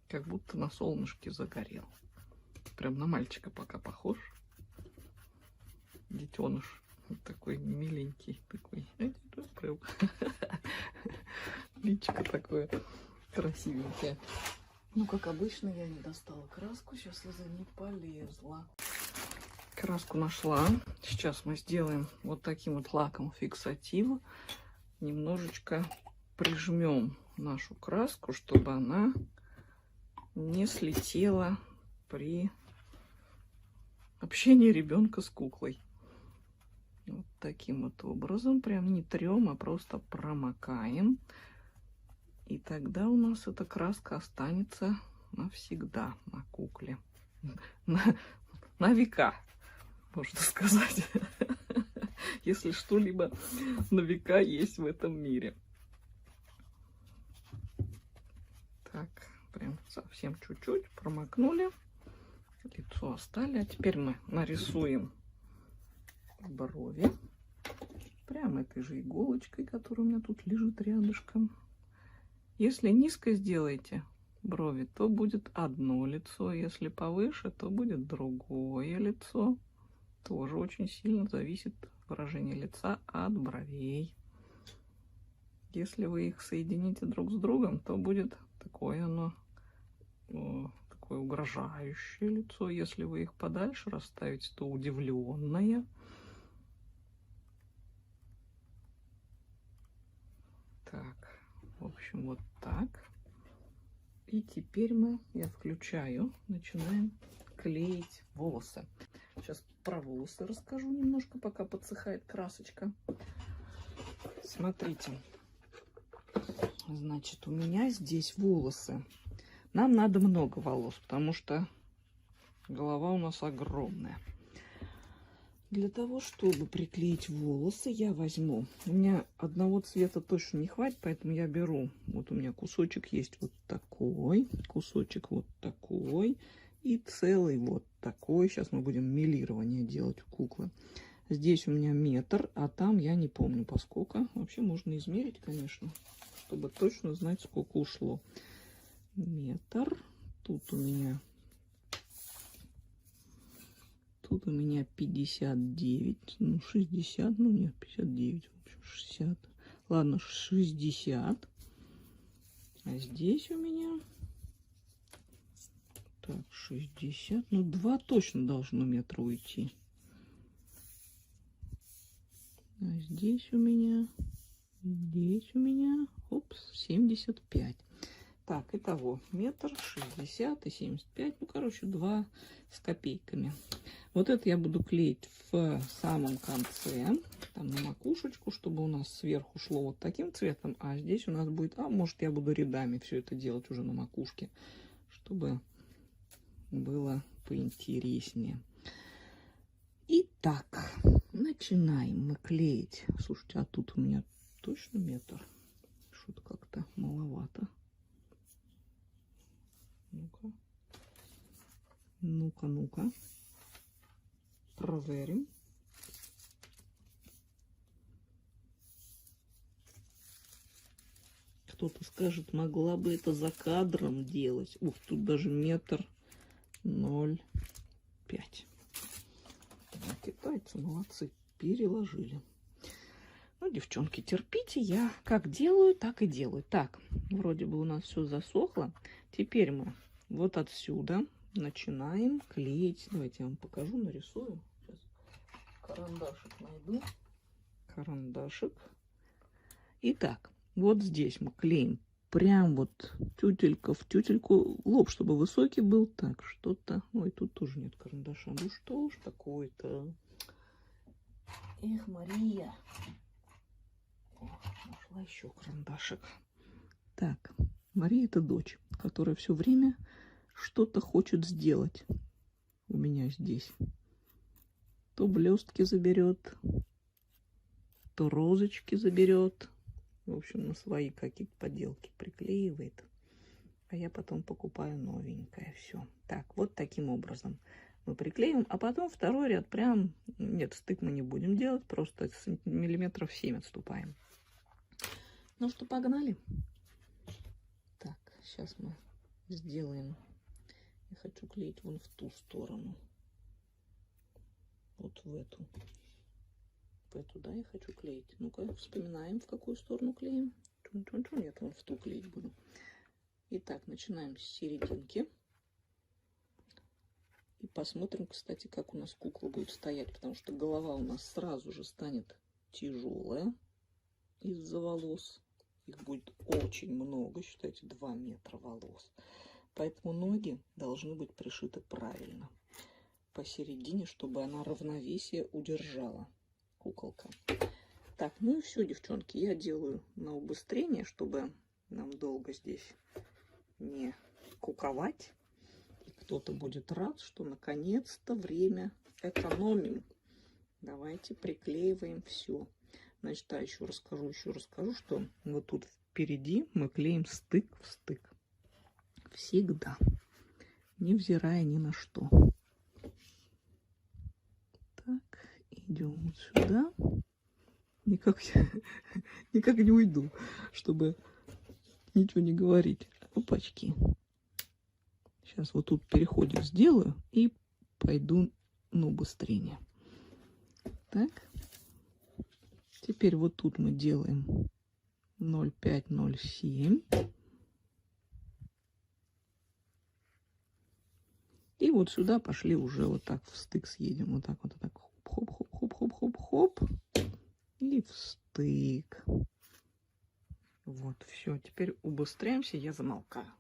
Как будто на солнышке загорел. Прям на мальчика пока похож. Детеныш. Вот такой миленький. Такой. Личико такое красивенькое. Ну, как обычно, я не достала краску. Сейчас я за ней полезла. Краску нашла. Сейчас мы сделаем вот таким вот лаком фиксатив. Немножечко прижмем нашу краску, чтобы она не слетела при общении ребенка с куклой. Вот таким вот образом. Прям не трем, а просто промокаем. И тогда у нас эта краска останется навсегда на кукле. На века, можно сказать. Если что-либо на века есть в этом мире. Так, прям совсем чуть-чуть промокнули. Лицо оставили. А теперь мы нарисуем брови. Прям этой же иголочкой, которая у меня тут лежит рядышком. Если низко сделаете брови, то будет одно лицо. Если повыше, то будет другое лицо. Тоже очень сильно зависит выражение лица от бровей. Если вы их соедините друг с другом, то будет такое такое угрожающее лицо. Если вы их подальше расставите, то удивленное. Так, в общем, вот так. И теперь я включаю, начинаем клеить волосы. Сейчас про волосы расскажу немножко, пока подсыхает красочка. Смотрите. Значит, у меня здесь волосы. Нам надо много волос, потому что голова у нас огромная. Для того, чтобы приклеить волосы, я возьму. У меня одного цвета точно не хватит, поэтому я беру. Вот у меня кусочек есть вот такой, кусочек вот такой и целый вот такой. Сейчас мы будем мелирование делать у куклы. Здесь у меня метр, а там я не помню поскольку. Вообще можно измерить, конечно, чтобы точно знать, сколько ушло. Метр. Тут у меня 59, ну 60, ну нет, 59, в общем 60. Ладно, 60. А здесь у меня так 60, ну 2 точно должно метра уйти. А здесь у меня, опс, 75. Так, итого метр 60 и 75, ну, короче, 2 с копейками. Вот это я буду клеить в самом конце, там на макушечку, чтобы у нас сверху шло вот таким цветом, а здесь у нас будет, может, я буду рядами все это делать уже на макушке, чтобы было поинтереснее. Итак, начинаем мы клеить. Слушайте, а тут у меня точно метр? Что-то как-то маловато. Ну-ка. Ну-ка, ну-ка. Проверим. Кто-то скажет, могла бы это за кадром делать. Ух, тут даже метр 0,5. Китайцы молодцы, переложили. Ну, девчонки, терпите, я как делаю, так и делаю. Так, вроде бы у нас все засохло. Теперь мы вот отсюда начинаем клеить. Давайте я вам покажу, нарисую. Сейчас карандашик найду. Карандашик. Итак, вот здесь мы клеим прям вот тютелька в тютельку. Лоб, чтобы высокий был. Так, что-то... Ой, тут тоже нет карандаша. Ну что ж такое-то? Эх, Мария. О, нашла еще карандашик. Так, Мария — это дочь, которая все время что-то хочет сделать у меня здесь. То блестки заберет, то розочки заберет. В общем, на свои какие-то поделки приклеивает. А я потом покупаю новенькое. Все. Так, вот таким образом мы приклеим. А потом второй ряд прям... Нет, стык мы не будем делать. Просто миллиметров 7 отступаем. Ну что, погнали? Так, сейчас мы сделаем... Я хочу клеить вон в ту сторону. Вот в эту. В эту, да, я хочу клеить. Ну-ка, вспоминаем, в какую сторону клеим. Чун-чун-чун, нет, вон в ту клеить буду. Итак, начинаем с серединки. И посмотрим, кстати, как у нас кукла будет стоять. Потому что голова у нас сразу же станет тяжелая из-за волос. Их будет очень много, считайте, 2 метра волос. Поэтому ноги должны быть пришиты правильно. Посередине, чтобы она равновесие удержала. Куколка. Так, ну и все, девчонки. Я делаю на убыстрение, чтобы нам долго здесь не куковать. И кто-то будет рад, что наконец-то время экономим. Давайте приклеиваем все. Значит, еще расскажу, что вот тут впереди мы клеим стык в стык. Всегда. Невзирая ни на что. Так, идем вот сюда. Никак не уйду, чтобы ничего не говорить. Опачки. Сейчас вот тут переходик сделаю и пойду на убыстрение. Так. Теперь вот тут мы делаем 0,5, 0,7. И вот сюда пошли уже вот так в стык съедем. Вот так. Хоп-хоп-хоп-хоп-хоп-хоп. И в стык. Вот, все. Теперь убыстряемся, я замолкаю.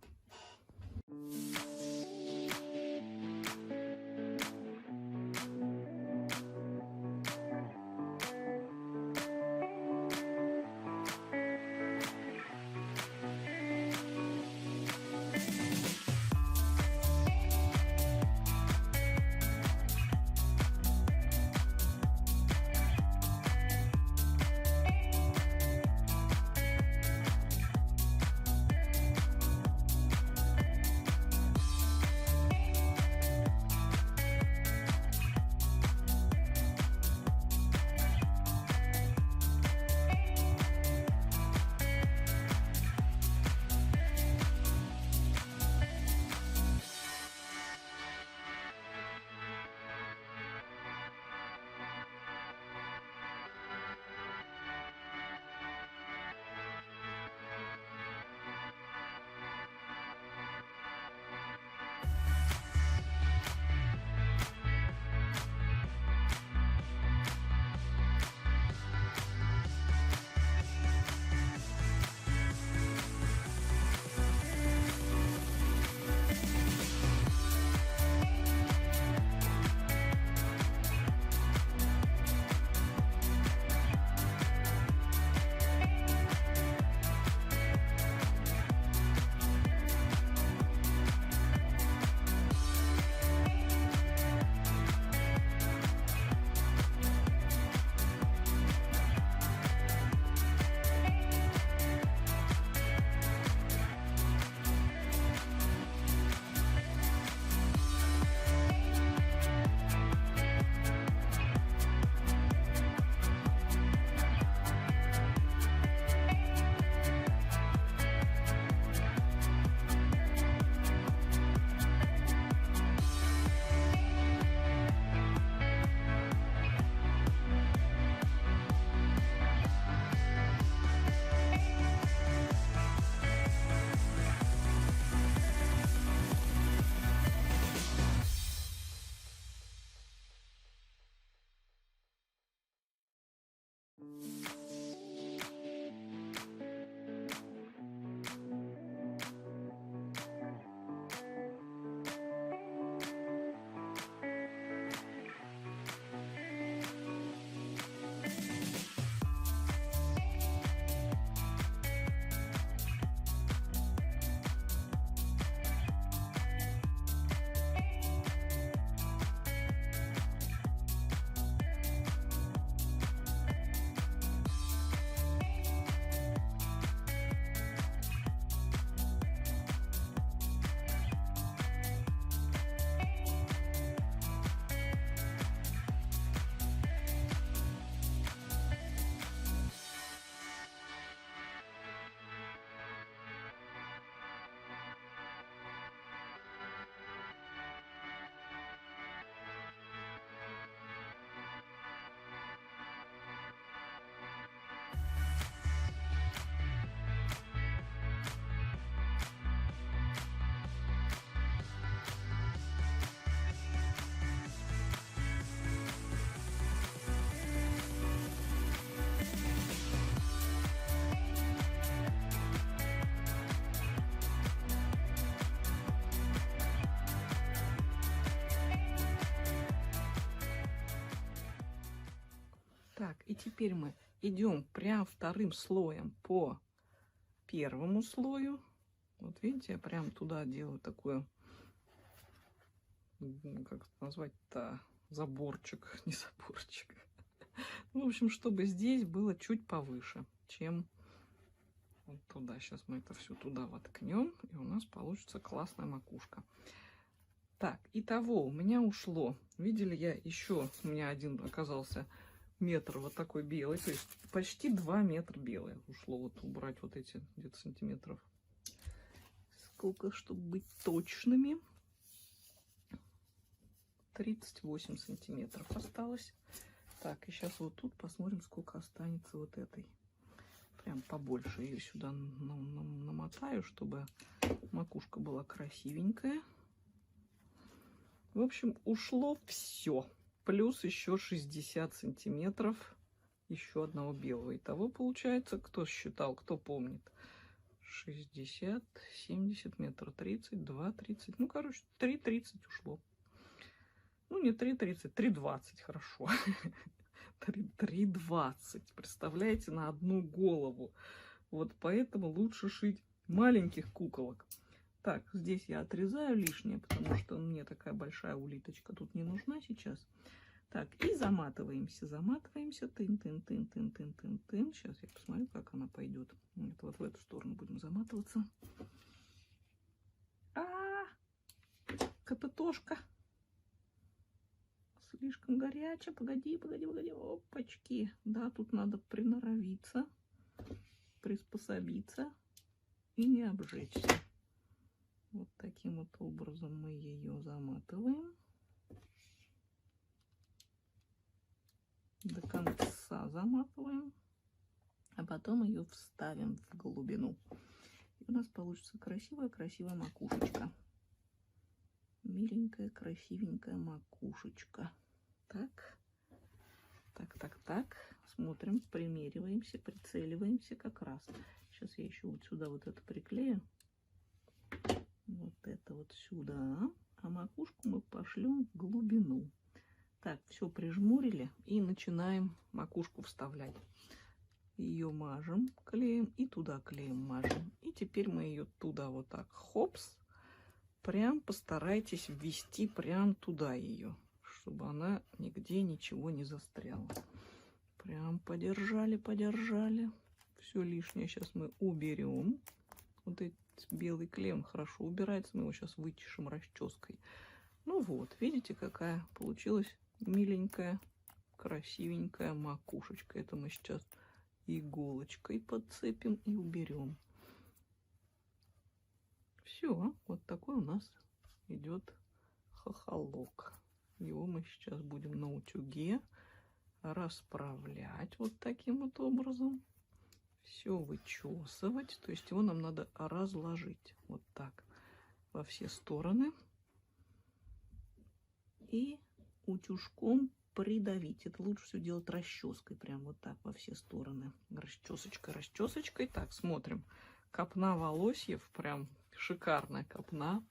Так, и теперь мы идем прям вторым слоем по первому слою. Вот видите, я прям туда делаю такую, как это назвать-то, заборчик, не заборчик. В общем, чтобы здесь было чуть повыше, чем вот туда. Сейчас мы это все туда воткнем, и у нас получится классная макушка. Так, итого у меня ушло. Видели, я еще, у меня один оказался метр вот такой белый, то есть почти 2 метра белый ушло вот убрать вот эти где-то сантиметров. Сколько, чтобы быть точными? 38 сантиметров осталось. Так, и сейчас вот тут посмотрим, сколько останется вот этой. Прям побольше ее сюда намотаю, чтобы макушка была красивенькая. В общем, ушло все. Плюс еще 60 сантиметров еще одного белого. Итого получается, кто считал, кто помнит. 60, 70 метров, 32, 30. Ну, короче, 3,30 ушло. Ну, не 3,30, 3,20, хорошо. 3,20. Представляете, на одну голову. Вот поэтому лучше шить маленьких куколок. Так, здесь я отрезаю лишнее, потому что мне такая большая улиточка тут не нужна сейчас. Так, и заматываемся, заматываемся. Тын-тын-тын-тын-тын-тын-тын. Сейчас я посмотрю, как она пойдет. Нет, вот в эту сторону будем заматываться. Капитошка. Слишком горячая. Погоди, погоди, погоди. Опачки. Да, тут надо приноровиться, приспособиться и не обжечься. Вот таким вот образом мы ее заматываем. До конца заматываем. А потом ее вставим в глубину. И у нас получится красивая-красивая макушечка. Миленькая, красивенькая макушечка. Так. Так. Смотрим, примериваемся, прицеливаемся как раз. Сейчас я еще вот сюда вот это приклею. Вот это вот сюда. А макушку мы пошлем в глубину. Так, все прижмурили и начинаем макушку вставлять. Ее мажем клеем и туда клеем мажем. И теперь мы ее туда вот так хопс. Прям постарайтесь ввести прям туда ее, чтобы она нигде ничего не застряла. Прям подержали, подержали. Все лишнее сейчас мы уберем. Вот этот белый клеем хорошо убирается. Мы его сейчас вычешем расческой. Ну вот, видите, какая получилась миленькая, красивенькая макушечка. Это мы сейчас иголочкой подцепим и уберем. Все, вот такой у нас идет хохолок. Его мы сейчас будем на утюге расправлять вот таким вот образом. Все вычесывать. То есть его нам надо разложить вот так во все стороны. И утюжком придавить. Это лучше все делать расческой. Прям вот так во все стороны. Расчесочкой, расчесочкой. Так, смотрим. Копна волосьев. Прям шикарная копна.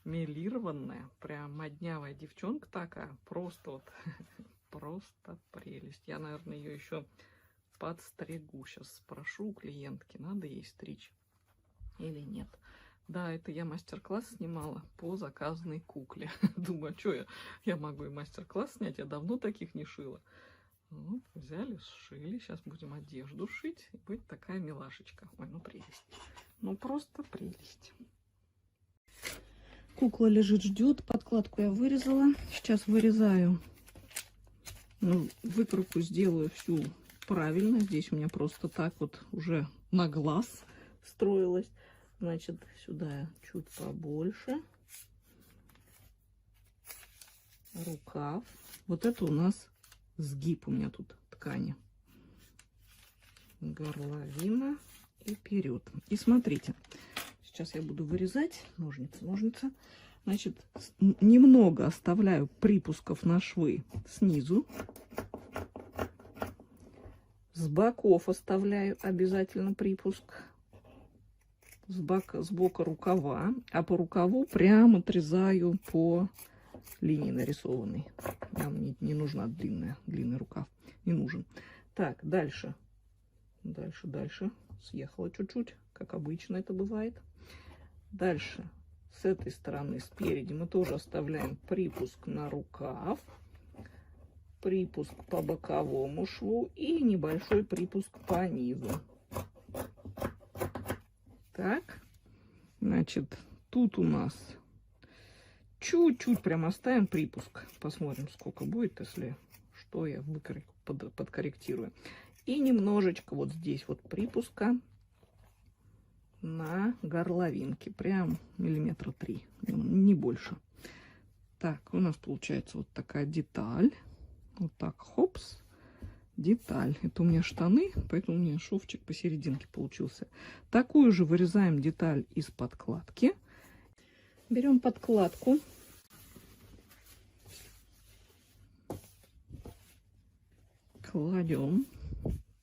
Мелированная. Прям моднявая девчонка такая. Просто вот. Просто прелесть. Я, наверное, ее еще подстригу. Сейчас спрошу у клиентки, надо ей стричь или нет. Да, это я мастер-класс снимала по заказанной кукле. Думаю, что я могу и мастер-класс снять, я давно таких не шила. Вот, взяли, сшили, сейчас будем одежду шить, и будет такая милашечка. Ой, ну прелесть. Ну просто прелесть. Кукла лежит, ждет, подкладку я вырезала. Сейчас вырезаю, выкройку сделаю всю правильно. Здесь у меня просто так вот уже на глаз строилась. Значит, сюда чуть побольше. Рукав. Вот это у нас сгиб у меня тут ткани. Горловина и вперед. И смотрите, сейчас я буду вырезать. Ножницы. Значит, немного оставляю припусков на швы снизу. С боков оставляю обязательно припуск. С бока рукава. А по рукаву прям отрезаю по линии нарисованный. Нам не нужна длинный рукав. Не нужен. Так, дальше. Дальше. Съехала чуть-чуть, как обычно это бывает. Дальше. С этой стороны, спереди, мы тоже оставляем припуск на рукав. Припуск по боковому шву и небольшой припуск по низу. Так. Значит, тут у нас чуть-чуть прям оставим припуск. Посмотрим, сколько будет, если что, я подкорректирую. И немножечко вот здесь вот припуска на горловинке. Прям миллиметра 3, не больше. Так, у нас получается вот такая деталь. Вот так, хопс, деталь. Это у меня штаны, поэтому у меня шовчик посерединке получился. Такую же вырезаем деталь из подкладки. Берем подкладку. Кладем.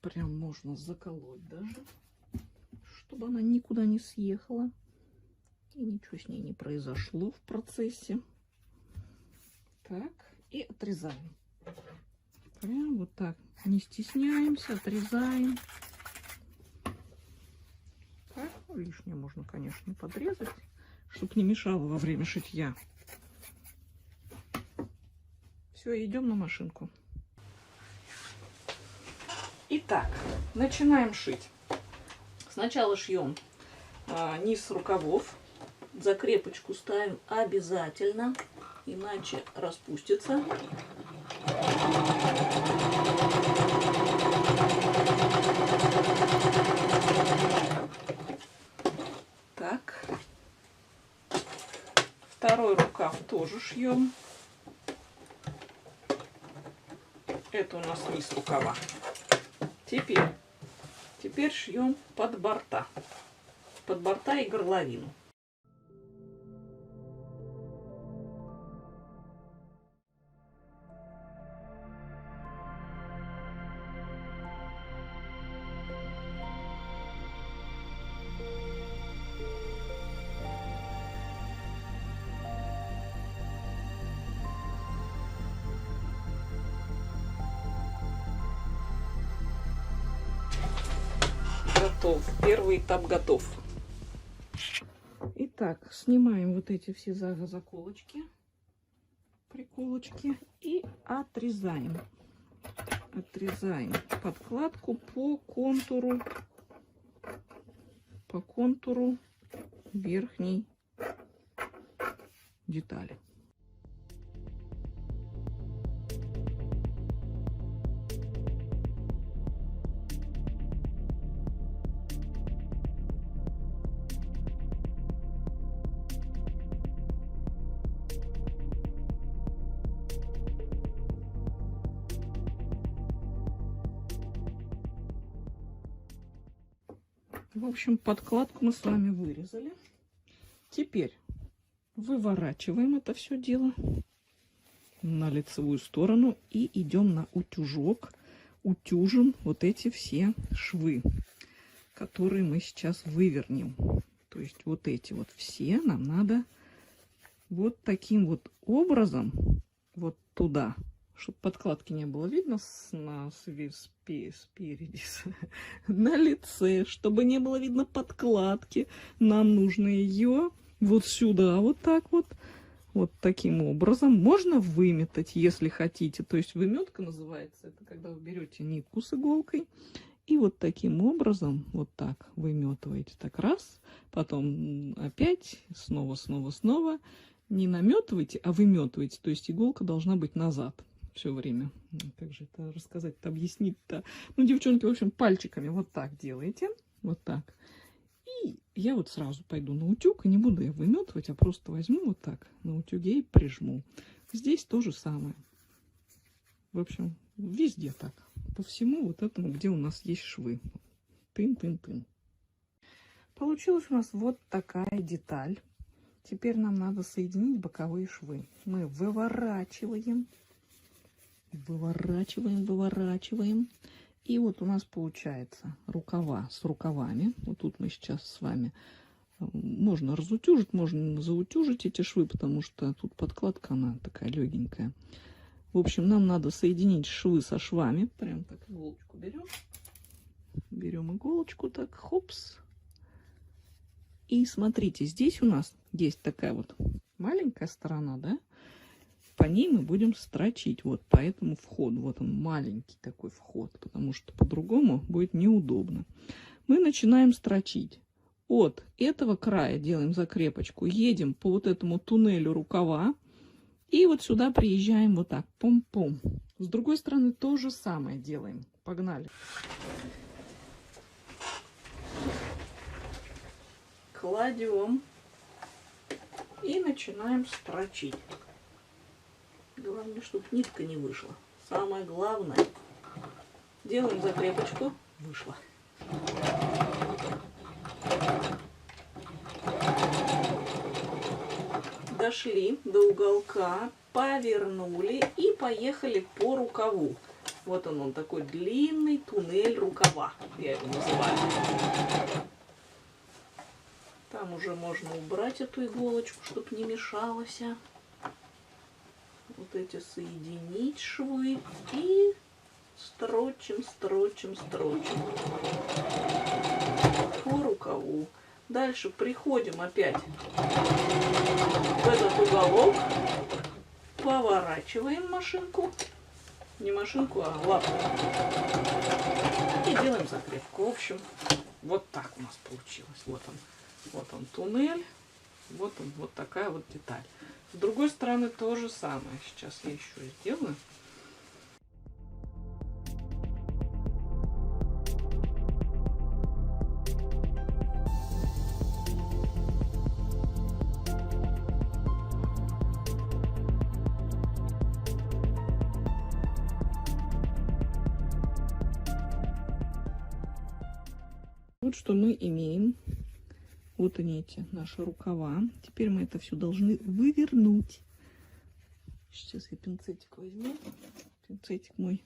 Прям можно заколоть даже, чтобы она никуда не съехала. И ничего с ней не произошло в процессе. Так, и отрезаем. Прям вот так. Не стесняемся, отрезаем. Так, лишнее можно, конечно, подрезать, чтобы не мешало во время шитья. Все, идем на машинку. Итак, начинаем шить. Сначала шьем низ рукавов. Закрепочку ставим обязательно, иначе распустится. Так. Второй рукав тоже шьем. Это у нас низ рукава. Теперь шьем под борта и горловину. Готов. Первый этап готов. Итак, снимаем вот эти все заколочки, приколочки и отрезаем. Отрезаем подкладку по контуру верхней детали. В общем, подкладку мы с вами вырезали. Теперь выворачиваем это все дело на лицевую сторону и идем на утюжок. Утюжим вот эти все швы, которые мы сейчас вывернем. То есть вот эти вот все нам надо вот таким вот образом вот туда, чтобы подкладки не было видно спереди, на лице, чтобы не было видно подкладки. Нам нужно ее вот сюда, вот так вот таким образом. Можно выметать, если хотите. То есть выметка называется, это когда вы берете нитку с иголкой и вот таким образом вот так выметываете. Так раз, потом опять, снова. Не наметывайте, а выметывайте. То есть иголка должна быть назад все время. Как же это рассказать-то, объяснить-то? Ну, девчонки, в общем, пальчиками вот так делаете. Вот так. И я вот сразу пойду на утюг, и не буду я выметывать, а просто возьму вот так на утюге и прижму. Здесь то же самое. В общем, везде так. По всему вот этому, где у нас есть швы. Тын-тын-тын. Получилась у нас вот такая деталь. Теперь нам надо соединить боковые швы. Мы выворачиваем. И вот у нас получается рукава с рукавами. Вот тут мы сейчас с вами Можно разутюжить, можно заутюжить эти швы, потому что тут подкладка, она такая легенькая. В общем, нам надо соединить швы со швами. Прям так иголочку берем. Берем иголочку так, хопс. И смотрите, здесь у нас есть такая вот маленькая сторона, да? По ней мы будем строчить, вот по этому входу. Вот он, маленький такой вход, потому что по-другому будет неудобно. Мы начинаем строчить. От этого края делаем закрепочку, едем по вот этому туннелю рукава. И вот сюда приезжаем вот так, пом-пом. С другой стороны то же самое делаем. Погнали. Кладем и начинаем строчить. Главное, чтобы нитка не вышла. Самое главное. Делаем закрепочку. Вышла. Дошли до уголка, повернули и поехали по рукаву. Вот он такой длинный туннель рукава, я его называю. Там уже можно убрать эту иголочку, чтобы не мешалось. Вот эти соединить швы и строчим, строчим, строчим по рукаву. Дальше приходим опять в этот уголок, поворачиваем машинку, не машинку, а лапу, и делаем закрепку. В общем, вот так у нас получилось. Вот он туннель, вот он, вот такая вот деталь. С другой стороны то же самое. Сейчас я еще сделаю. Вот что мы имеем. Вот они, эти наши рукава. Теперь мы это все должны вывернуть. Сейчас я пинцетик возьму. Пинцетик мой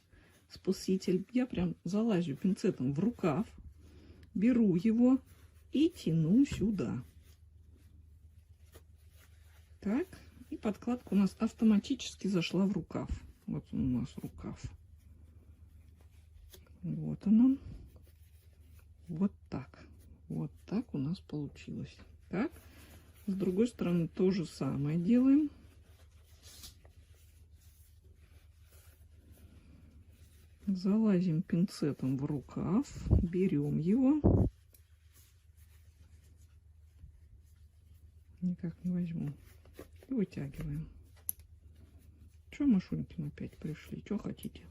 спаситель. Я прям залазю пинцетом в рукав, беру его и тяну сюда. Так. И подкладка у нас автоматически зашла в рукав. Вот он у нас рукав. Вот он. Вот так. Вот так у нас получилось. Так. С другой стороны то же самое делаем. Залазим пинцетом в рукав. Берем его. Никак не возьму. И вытягиваем. Че, Машунькин, опять пришли? Что хотите?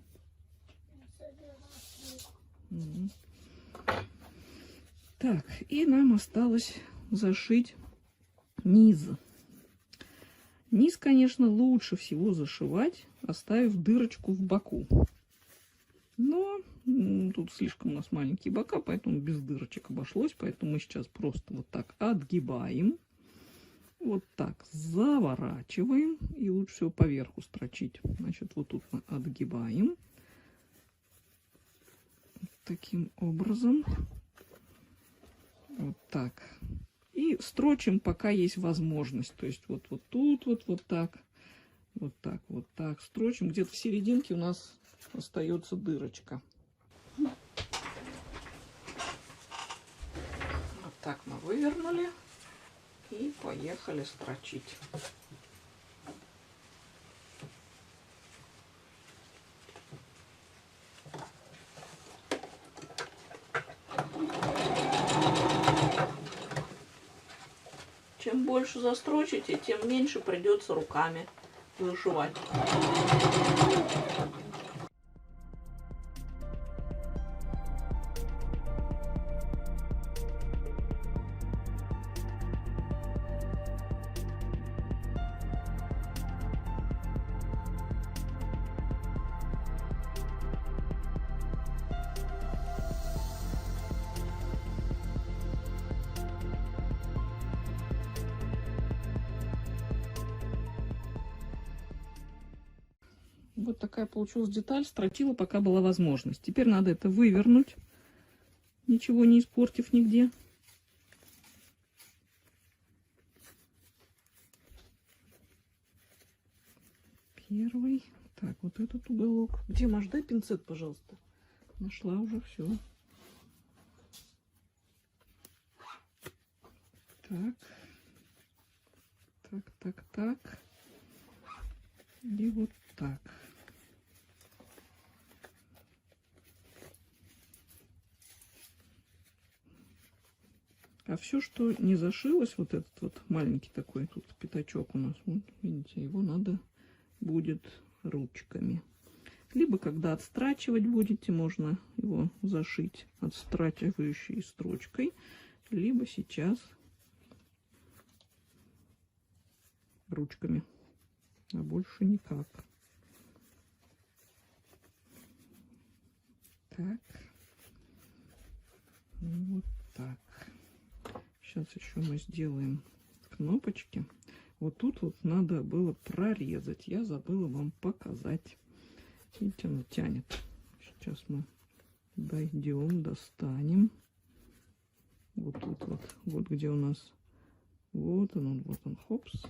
Угу. Так, и нам осталось зашить низ. Низ, конечно, лучше всего зашивать, оставив дырочку в боку. Но тут слишком у нас маленькие бока, поэтому без дырочек обошлось. Поэтому мы сейчас просто вот так отгибаем. Вот так заворачиваем. И лучше всего поверху строчить. Значит, вот тут мы отгибаем. Таким образом. Вот так. И строчим, пока есть возможность. То есть вот тут, вот так. Вот так, вот так. Строчим. Где-то в серединке у нас остается дырочка. Вот так мы вывернули. И поехали строчить. Чем больше застрочите, тем меньше придется руками зашивать. Вот такая получилась деталь. Строчила, пока была возможность. Теперь надо это вывернуть, ничего не испортив нигде. Первый. Так, вот этот уголок. Дима, дай пинцет, пожалуйста. Нашла уже все. Так. Так. И вот так. А все, что не зашилось, вот этот вот маленький такой тут пятачок у нас, вот видите, его надо будет ручками. Либо когда отстрачивать будете, можно его зашить отстрачивающей строчкой, либо сейчас ручками, а больше никак. Так, вот так. Сейчас еще мы сделаем кнопочки. Вот тут вот надо было прорезать. Я забыла вам показать. Видите, она тянет. Сейчас мы дойдем, достанем. Вот тут вот. Вот где у нас. Вот он, хопс.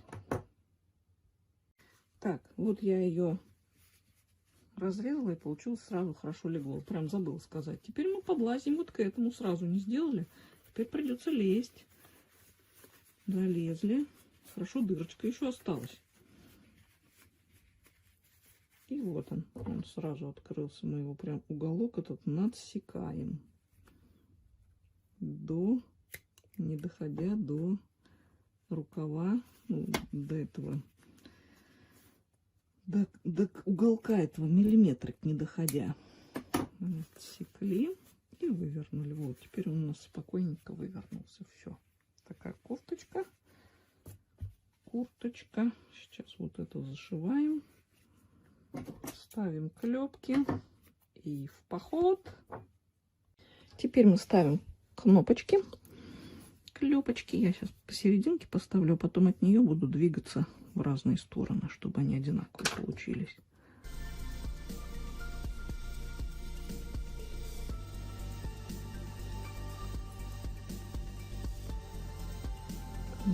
Так, вот я ее разрезала и получилось сразу хорошо легло. Прям забыла сказать. Теперь мы подлазим вот к этому. Сразу не сделали. Теперь придется лезть. Долезли. Хорошо, дырочка еще осталась. И вот он сразу открылся. Мы его прям уголок этот надсекаем. Не доходя до рукава, ну, до этого, до уголка этого миллиметрик не доходя. Отсекли и вывернули. Вот, теперь он у нас спокойненько вывернулся. Все. Такая кофточка. Курточка. Сейчас вот это зашиваем. Ставим клепки и в поход. Теперь мы ставим кнопочки. Клепочки я сейчас посерединке поставлю, а потом от нее буду двигаться в разные стороны, чтобы они одинаково получились.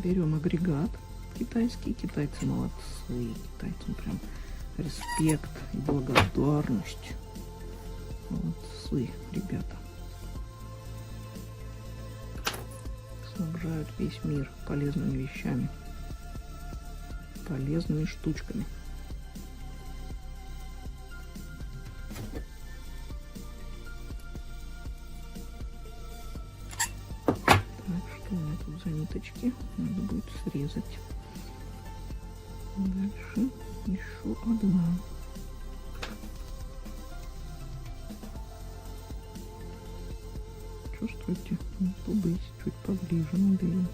Берем агрегат китайский. Китайцы молодцы. Китайцам прям респект и благодарность. Молодцы, ребята. Снабжают весь мир полезными вещами. Полезными штучками. Что у меня тут за ниточки? Надо будет срезать. Дальше еще одна. Чувствуете? Побыть чуть поближе наберем.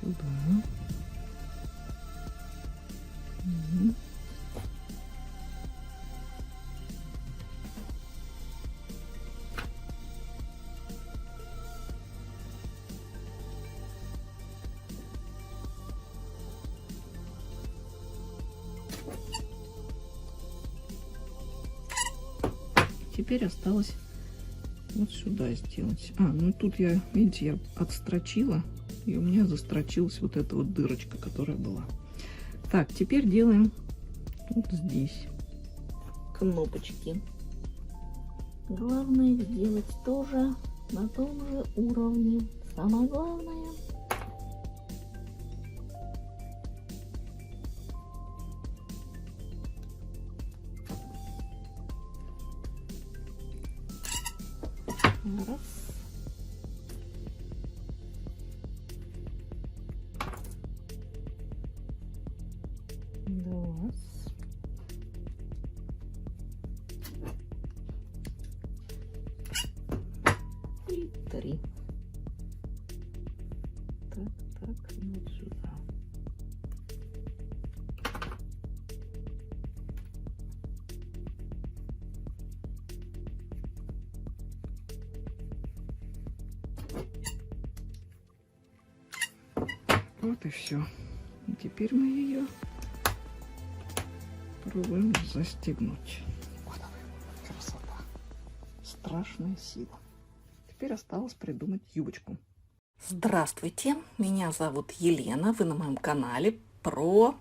Сюда. Угу. Теперь осталось вот сюда сделать. Ну тут я, видите, я отстрочила, и у меня застрочилась вот эта вот дырочка, которая была. Так, теперь делаем вот здесь кнопочки. Главное сделать тоже на том же уровне. Самое главное. Раз. Два. И три. Так, и вот сюда. Вот и все. И теперь мы ее пробуем застегнуть. Вот она, красота. Страшная сила. Теперь осталось придумать юбочку. Здравствуйте, меня зовут Елена. Вы на моем канале про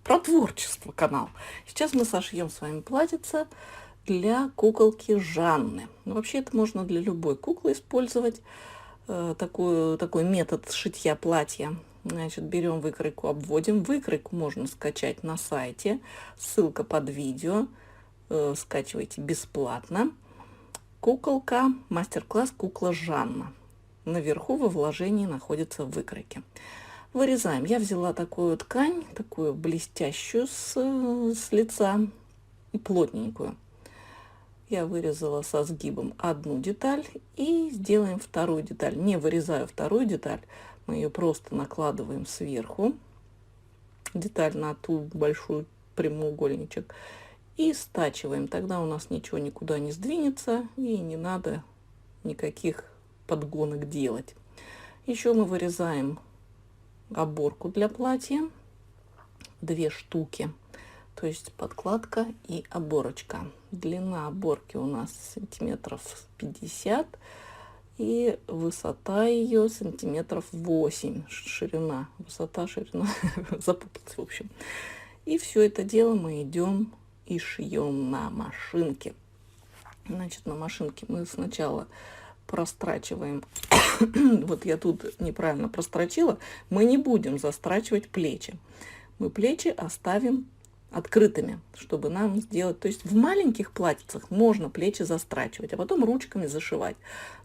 про творчество канал. Сейчас мы сошьем с вами платьице для куколки Жанны. Ну, вообще это можно для любой куклы использовать. Такой метод шитья платья. Значит, берем выкройку, обводим. Выкройку можно скачать на сайте. Ссылка под видео. Скачивайте бесплатно. Куколка, мастер-класс кукла Жанна. Наверху во вложении находится выкройки. Вырезаем. Я взяла такую ткань, такую блестящую с лица и плотненькую. Я вырезала со сгибом одну деталь и сделаем вторую деталь. Не вырезаю вторую деталь, мы ее просто накладываем сверху, деталь на ту большую прямоугольничек, и стачиваем. Тогда у нас ничего никуда не сдвинется и не надо никаких подгонок делать. Еще мы вырезаем оборку для платья, 2 штуки. То есть подкладка и оборочка. Длина оборки у нас сантиметров 50 и высота ее сантиметров 8. Ширина, высота, ширина, запутаться в общем. И все это дело мы идем и шьем на машинке. Значит, на машинке мы сначала прострачиваем. Вот я тут неправильно прострочила. Мы не будем застрачивать плечи. Мы плечи оставим открытыми, чтобы нам сделать. То есть в маленьких платьицах можно плечи застрачивать, а потом ручками зашивать.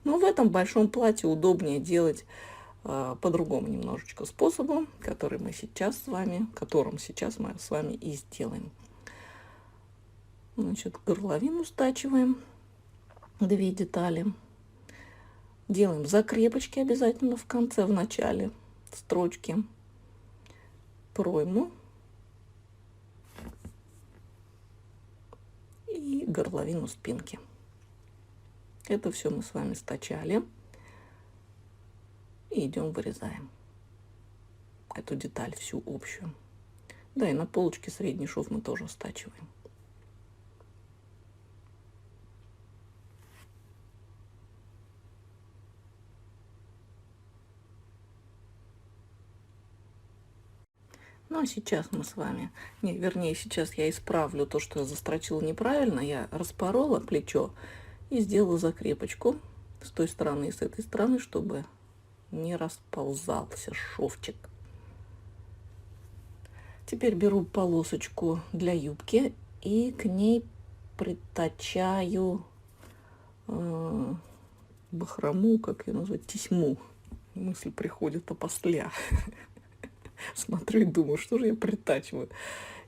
Но в этом большом платье удобнее делать по-другому немножечко способу, которым сейчас мы с вами и сделаем. Значит, горловину стачиваем, 2 детали. Делаем закрепочки обязательно в конце, в начале строчки. Пройму и горловину спинки. Это все мы с вами стачали. И идем вырезаем эту деталь всю общую. Да, и на полочке средний шов мы тоже стачиваем. Ну, а сейчас мы с вами, сейчас я исправлю то, что я застрочила неправильно. Я распорола плечо и сделала закрепочку с той стороны и с этой стороны, чтобы не расползался шовчик. Теперь беру полосочку для юбки и к ней притачаю бахрому, как ее назвать, тесьму. Мысль приходит опосля. Смотрю и думаю, что же я притачиваю.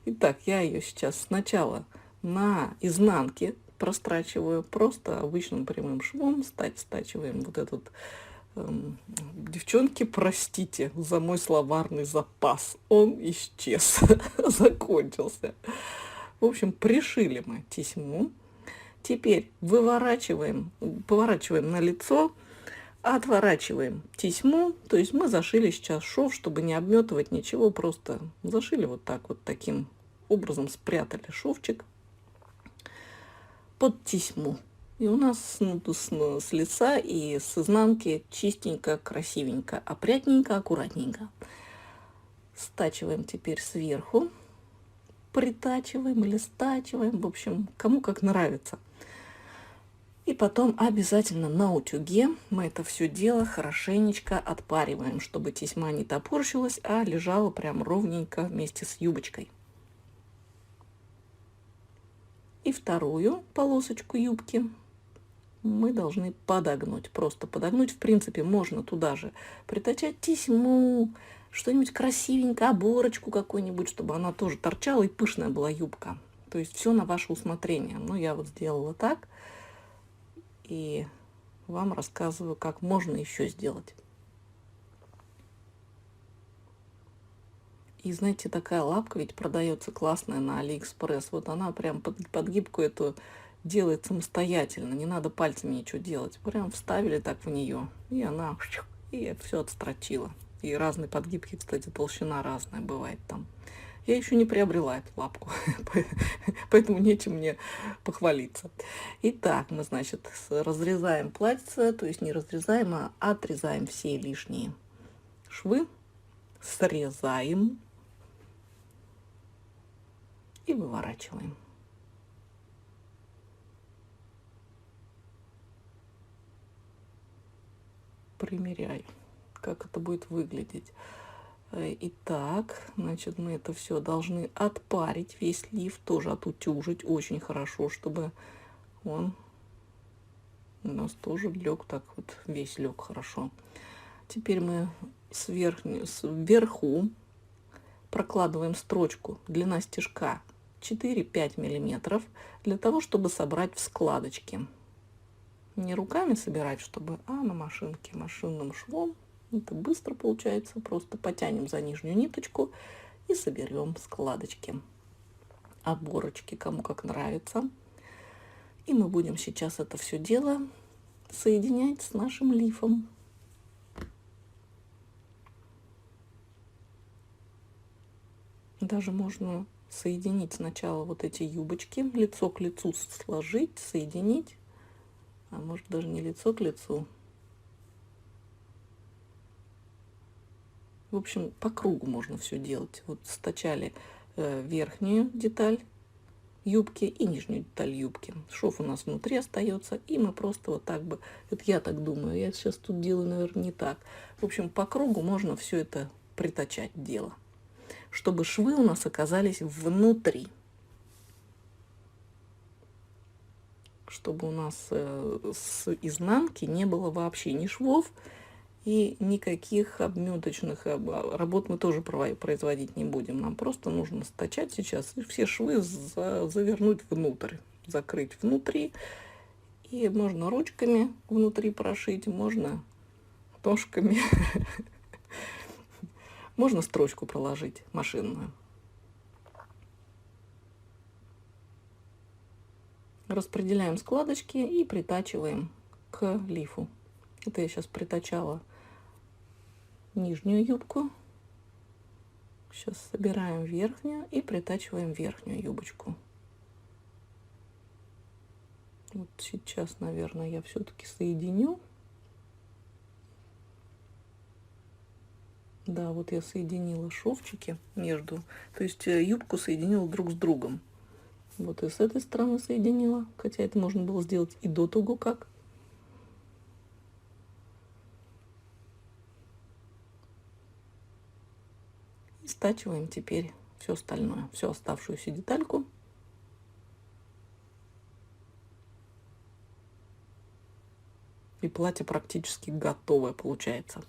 Итак, я ее сейчас сначала на изнанке прострачиваю просто обычным прямым швом. Стачиваем вот этот. Девчонки, простите за мой словарный запас. Он исчез, закончился. В общем, пришили мы тесьму. Теперь поворачиваем на лицо. Отворачиваем тесьму, то есть мы зашили сейчас шов, чтобы не обметывать ничего, просто зашили вот так вот, таким образом спрятали шовчик под тесьму. И у нас с лица и с изнанки чистенько, красивенько, опрятненько, аккуратненько. Стачиваем теперь сверху, притачиваем или стачиваем, в общем, кому как нравится. И потом обязательно на утюге мы это все дело хорошенечко отпариваем, чтобы тесьма не топорщилась, а лежала прям ровненько вместе с юбочкой. И вторую полосочку юбки мы должны подогнуть. Просто подогнуть. В принципе, можно туда же притачать тесьму, что-нибудь красивенькое, оборочку какую-нибудь, чтобы она тоже торчала и пышная была юбка. То есть все на ваше усмотрение. Но я вот сделала так. И вам рассказываю, как можно еще сделать. И знаете, такая лапка ведь продается классная на Алиэкспресс. Вот она прям подгибку эту делает самостоятельно. Не надо пальцами ничего делать. Прям вставили так в нее. И она и все отстрочила. И разные подгибки, кстати, толщина разная бывает там. Я еще не приобрела эту лапку, поэтому нечем мне похвалиться. Итак, мы, значит, разрезаем платье, то есть не разрезаем, а отрезаем все лишние швы, срезаем и выворачиваем. Примеряю, как это будет выглядеть. Итак, значит, мы это все должны отпарить, весь лиф тоже отутюжить очень хорошо, чтобы он у нас тоже лег так вот, весь лег хорошо. Теперь мы сверху прокладываем строчку, длина стежка 4-5 миллиметров, для того, чтобы собрать в складочки. Не руками собирать, чтобы, а на машинке, машинным швом. Это быстро получается. Просто потянем за нижнюю ниточку и соберем складочки, оборочки, кому как нравится. И мы будем сейчас это все дело соединять с нашим лифом. Даже можно соединить сначала вот эти юбочки, лицо к лицу сложить, соединить. А может даже не лицо к лицу. В общем, по кругу можно все делать. Вот стачали верхнюю деталь юбки и нижнюю деталь юбки. Шов у нас внутри остается, и мы просто вот так бы, это я так думаю, я сейчас тут делаю, наверное, не так. В общем, по кругу можно все это притачать дело, чтобы швы у нас оказались внутри. Чтобы у нас с изнанки не было вообще ни швов и никаких обметочных работ мы тоже производить не будем. Нам просто нужно стачать сейчас и все швы завернуть внутрь, закрыть внутри. И можно ручками внутри прошить, можно ножками, можно строчку проложить машинную. Распределяем складочки и притачиваем к лифу. Это я сейчас притачала нижнюю юбку. Сейчас собираем верхнюю и притачиваем верхнюю юбочку. Вот сейчас, наверное, я все-таки соединю. Да, вот я соединила шовчики между, то есть юбку соединила друг с другом. Вот и с этой стороны соединила, хотя это можно было сделать и до того как. И стачиваем теперь все остальное, всю оставшуюся детальку. И платье практически готовое получается.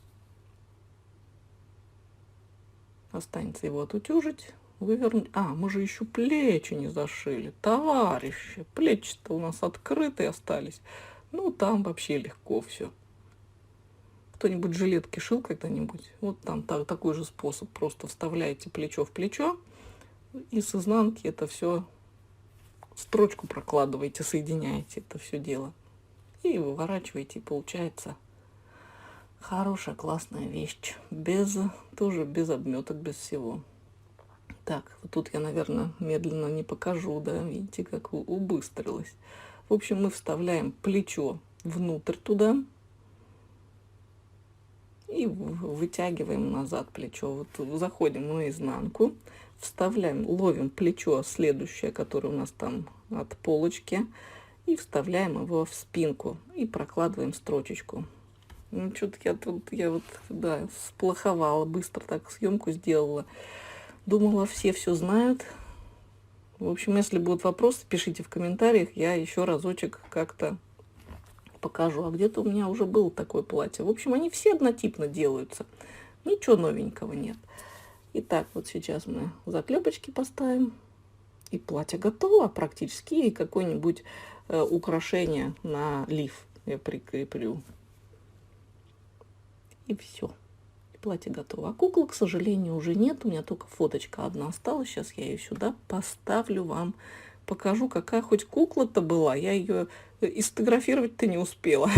Останется его отутюжить, вывернуть. А, мы же еще плечи не зашили, товарищи. Плечи-то у нас открытые остались. Ну, там вообще легко все. Кто-нибудь жилетки шил когда-нибудь? Вот там такой же способ. Просто вставляете плечо в плечо. И с изнанки это все строчку прокладываете, соединяете это все дело. И выворачиваете, и получается хорошая, классная вещь. Тоже без обметок, без всего. Так, вот тут я, наверное, медленно не покажу, да, видите, как убыстрилось. В общем, мы вставляем плечо внутрь туда и вытягиваем назад плечо. Вот заходим на изнанку, вставляем, ловим плечо следующее, которое у нас там от полочки, и вставляем его в спинку и прокладываем строчечку. Ну, что-то я вот, да, сплоховала, быстро так съемку сделала. Думала, все знают. В общем, если будут вопросы, пишите в комментариях. Я еще разочек как-то покажу. А где-то у меня уже было такое платье. В общем, они все однотипно делаются. Ничего новенького нет. Итак, вот сейчас мы заклепочки поставим. И платье готово практически. И какое-нибудь украшение на лиф я прикреплю. И все. Платье готово. А куклы, к сожалению, уже нет. У меня только фоточка одна осталась. Сейчас я ее сюда поставлю вам. Покажу, какая хоть кукла-то была. Я ее и сфотографировать-то не успела.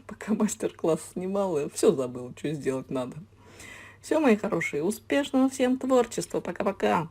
Пока мастер-класс снимала, все забыла, что сделать надо. Все, мои хорошие, успешного всем творчества. Пока-пока.